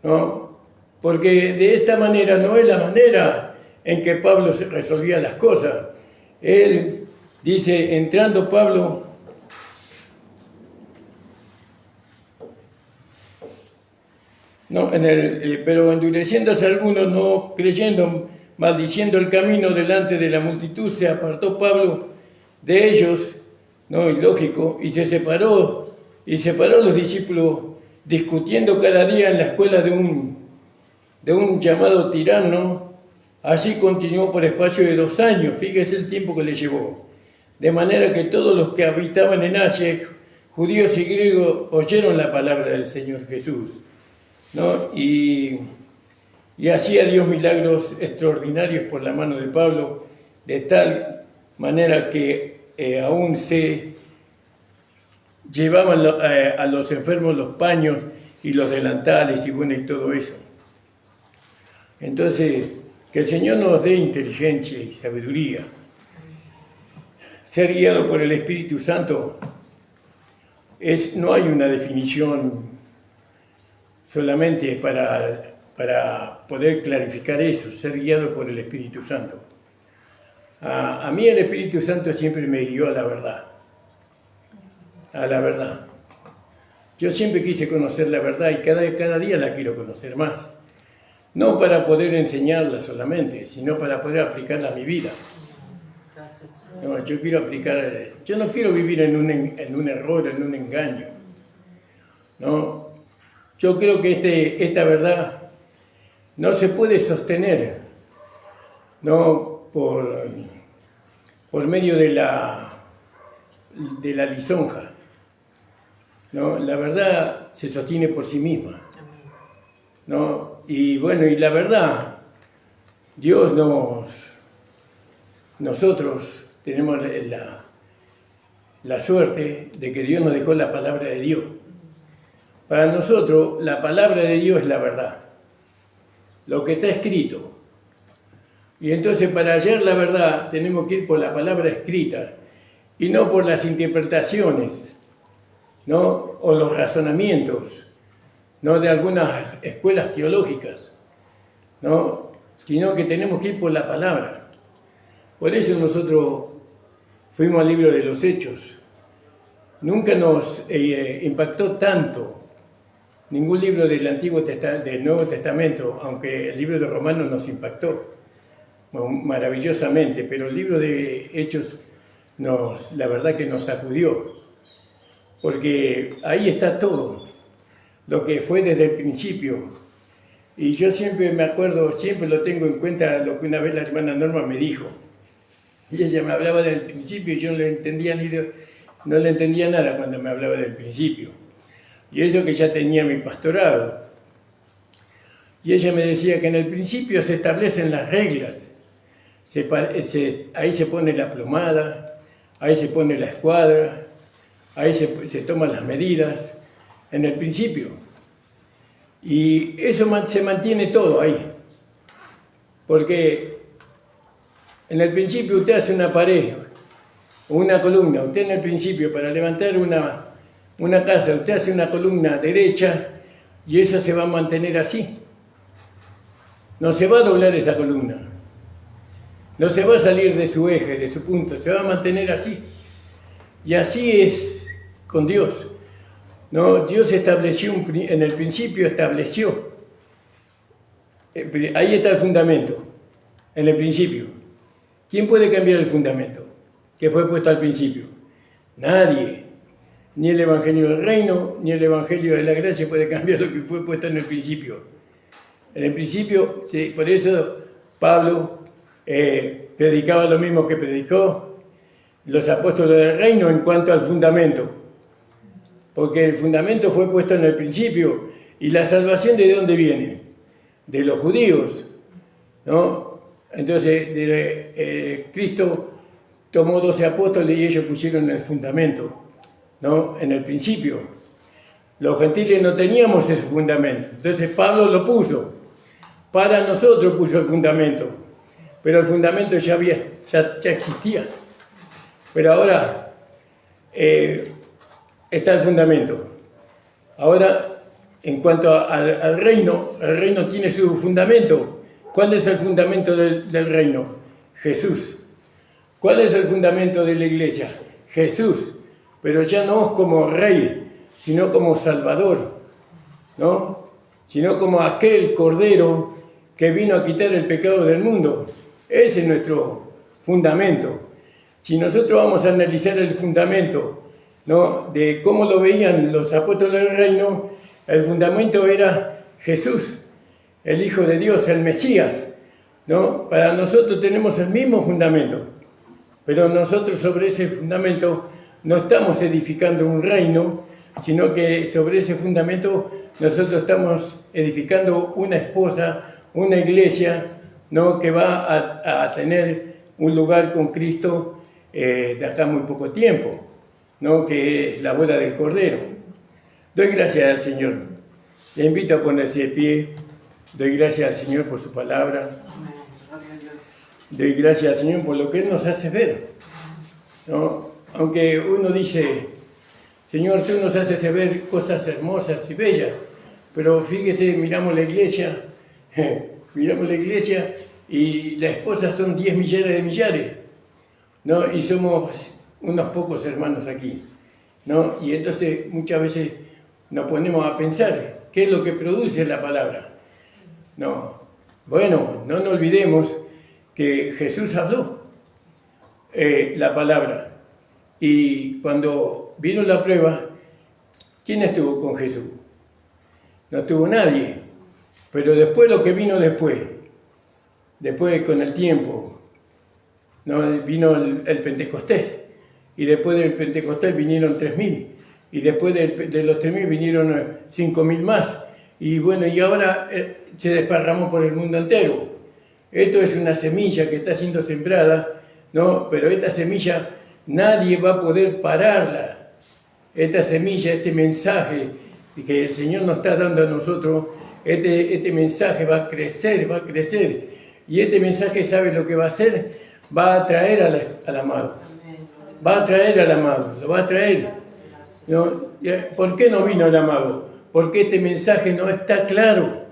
¿No? Porque de esta manera no es la manera en que Pablo resolvía las cosas. Él dice, entrando Pablo, pero endureciéndose algunos, no creyendo, maldiciendo el camino delante de la multitud, se apartó Pablo de ellos, ¿no? Ilógico, y separó los discípulos, discutiendo cada día en la escuela de un llamado tirano. Así continuó por espacio de 2 años, fíjese el tiempo que le llevó. De manera que todos los que habitaban en Asia, judíos y griegos, oyeron la palabra del Señor Jesús, ¿no? Y hacía Dios milagros extraordinarios por la mano de Pablo, de tal manera que aún se llevaban a los enfermos los paños y los delantales y bueno, y todo eso. Entonces, que el Señor nos dé inteligencia y sabiduría. Ser guiado por el Espíritu Santo no hay una definición solamente para poder clarificar eso, ser guiado por el Espíritu Santo. A mí el Espíritu Santo siempre me guió a la verdad. Yo siempre quise conocer la verdad y cada día la quiero conocer más. No para poder enseñarla solamente, sino para poder aplicarla a mi vida. No, yo no quiero vivir en un error, en un engaño. No, yo creo que esta verdad no se puede sostener, no por medio de la lisonja. No, la verdad se sostiene por sí misma. ¿No? Y bueno, y la verdad, nosotros tenemos la suerte de que Dios nos dejó la palabra de Dios. Para nosotros, la palabra de Dios es la verdad. Lo que está escrito. Y entonces para hallar la verdad tenemos que ir por la palabra escrita y no por las interpretaciones, ¿no? O los razonamientos, ¿no? De algunas escuelas teológicas, ¿no? Sino que tenemos que ir por la palabra. Por eso nosotros fuimos al libro de los Hechos. Nunca nos impactó tanto ningún libro del Nuevo Testamento, aunque el libro de Romanos nos impactó maravillosamente, pero el libro de Hechos la verdad que nos sacudió, porque ahí está todo, lo que fue desde el principio. Y yo siempre me acuerdo, siempre lo tengo en cuenta lo que una vez la hermana Norma me dijo. Y ella me hablaba del principio y yo no le entendía nada cuando me hablaba del principio. Y eso que ya tenía mi pastorado. Y ella me decía que en el principio se establecen las reglas. Ahí se pone la plomada, ahí se pone la escuadra, ahí se toman las medidas, en el principio. Y eso se mantiene todo ahí. Porque en el principio usted hace una pared o una columna. Usted en el principio para levantar una casa, usted hace una columna derecha y eso se va a mantener así. No se va a doblar esa columna. No se va a salir de su eje, de su punto. Se va a mantener así. Y así es con Dios. No, Dios estableció, en el principio estableció. Ahí está el fundamento, en el principio. ¿Quién puede cambiar el fundamento que fue puesto al principio? Nadie. Ni el Evangelio del Reino, ni el Evangelio de la Gracia puede cambiar lo que fue puesto en el principio. En el principio, sí, por eso Pablo predicaba lo mismo que predicó los apóstoles del Reino en cuanto al fundamento. Porque el fundamento fue puesto en el principio. ¿Y la salvación de dónde viene? De los judíos, ¿no? Entonces, Cristo tomó 12 apóstoles y ellos pusieron el fundamento, ¿no? En el principio. Los gentiles no teníamos ese fundamento. Entonces, Pablo lo puso. Para nosotros puso el fundamento. Pero el fundamento ya existía. Pero ahora está el fundamento. Ahora, en cuanto al reino, el reino tiene su fundamento. ¿Cuál es el fundamento del reino? Jesús. ¿Cuál es el fundamento de la iglesia? Jesús. Pero ya no como rey, sino como salvador, ¿no? Sino como aquel cordero que vino a quitar el pecado del mundo. Ese es nuestro fundamento. Si nosotros vamos a analizar el fundamento, ¿no?, de cómo lo veían los apóstoles del reino, el fundamento era Jesús, el Hijo de Dios, el Mesías, ¿no? Para nosotros tenemos el mismo fundamento, pero nosotros sobre ese fundamento no estamos edificando un reino, sino que sobre ese fundamento nosotros estamos edificando una esposa, una iglesia, ¿no?, que va a tener un lugar con Cristo de acá muy poco tiempo, ¿no?, que es la boda del Cordero. Doy gracias al Señor. Le invito a ponerse de pie. Doy gracias al Señor por su palabra. Doy gracias al Señor por lo que Él nos hace ver, ¿no? Aunque uno dice, Señor, tú nos haces ver cosas hermosas y bellas, pero fíjese, miramos la iglesia y las esposas son 10 millares de millares, ¿no? Y somos unos pocos hermanos aquí, ¿no? Y entonces muchas veces nos ponemos a pensar, ¿qué es lo que produce la palabra? No, bueno, no nos olvidemos que Jesús habló la palabra. Y cuando vino la prueba, ¿quién estuvo con Jesús? No estuvo nadie. Pero después lo que vino después con el tiempo, ¿no?, vino el Pentecostés. Y después del Pentecostés vinieron 3.000. Y después de los 3.000 vinieron 5.000 más. Y bueno, y ahora se desparramó por el mundo entero. Esto es una semilla que está siendo sembrada, ¿no? Pero esta semilla nadie va a poder pararla. Esta semilla, este mensaje que el Señor nos está dando a nosotros, este mensaje va a crecer. Y este mensaje, ¿sabe lo que va a hacer? Va a atraer al amado. Va a atraer al amado, lo va a traer. ¿No? ¿Por qué no vino el amado? Porque este mensaje no está claro.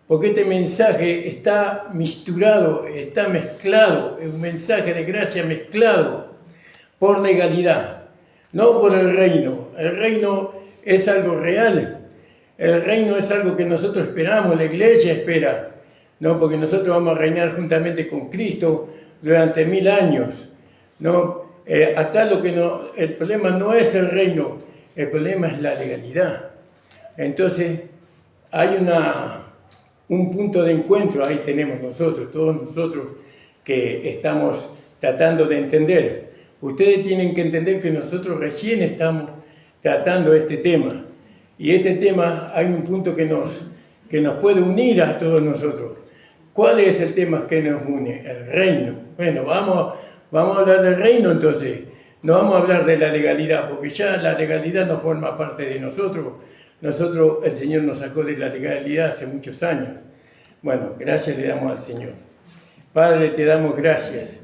Porque este mensaje está misturado, está mezclado. Es un mensaje de gracia mezclado por legalidad, no por el reino. El reino es algo real. El reino es algo que nosotros esperamos, la iglesia espera. ¿No? Porque nosotros vamos a reinar juntamente con Cristo durante 1000 años. ¿No? Acá el problema no es el reino, el problema es la legalidad. Entonces, hay un punto de encuentro, ahí tenemos nosotros, todos nosotros que estamos tratando de entender. Ustedes tienen que entender que nosotros recién estamos tratando este tema. Y este tema, hay un punto que nos puede unir a todos nosotros. ¿Cuál es el tema que nos une? El reino. Bueno, vamos a hablar del reino entonces. No vamos a hablar de la legalidad, porque ya la legalidad no forma parte de nosotros. Nosotros, el Señor nos sacó de la legalidad hace muchos años. Bueno, gracias le damos al Señor. Padre, te damos gracias.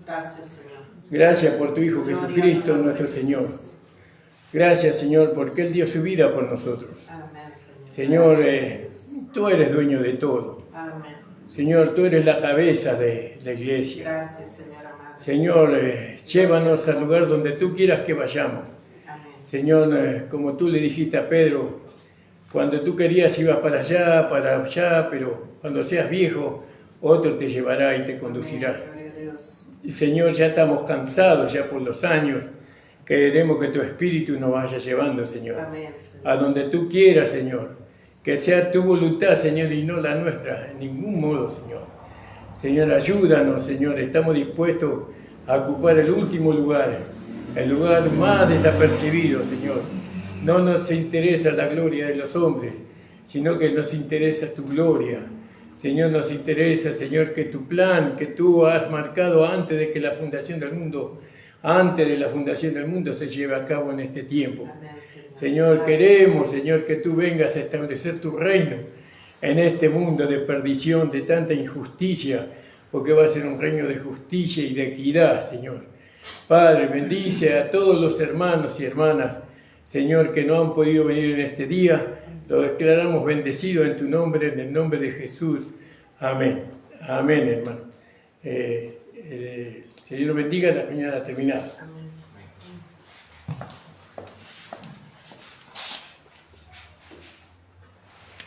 Gracias, Señor. Gracias por tu Hijo Gloria Jesucristo, al nombre nuestro de Señor. Jesús. Gracias, Señor, porque Él dio su vida por nosotros. Amén, Señor. Señor, Gracias, Jesús. tú eres dueño de todo. Amén. Señor, tú eres la cabeza de la iglesia. Gracias, Señor amado. Señor, llévanos al lugar donde tú quieras que vayamos. Amén. Señor, como tú le dijiste a Pedro, cuando tú querías ibas para allá, pero cuando seas viejo, otro te llevará y te conducirá. Amén. Gloria a Dios. Y Señor, ya estamos cansados ya por los años. Queremos que tu Espíritu nos vaya llevando, Señor. Amén, Señor. A donde tú quieras, Señor. Que sea tu voluntad, Señor, y no la nuestra, en ningún modo, Señor. Señor, ayúdanos, Señor. Estamos dispuestos a ocupar el último lugar, el lugar más desapercibido, Señor. No nos interesa la gloria de los hombres, sino que nos interesa tu gloria. Señor, nos interesa, Señor, que tu plan que tú has marcado antes de la fundación del mundo se lleve a cabo en este tiempo. Amén, Señor. Señor, Gracias, queremos, Jesús. Señor, que tú vengas a establecer tu reino en este mundo de perdición, de tanta injusticia, porque va a ser un reino de justicia y de equidad, Señor. Padre, bendice a todos los hermanos y hermanas, Señor, que no han podido venir en este día. Lo declaramos bendecido en tu nombre, en el nombre de Jesús. Amén. Amén, hermano. Señor bendiga, la mañana terminada. Amén.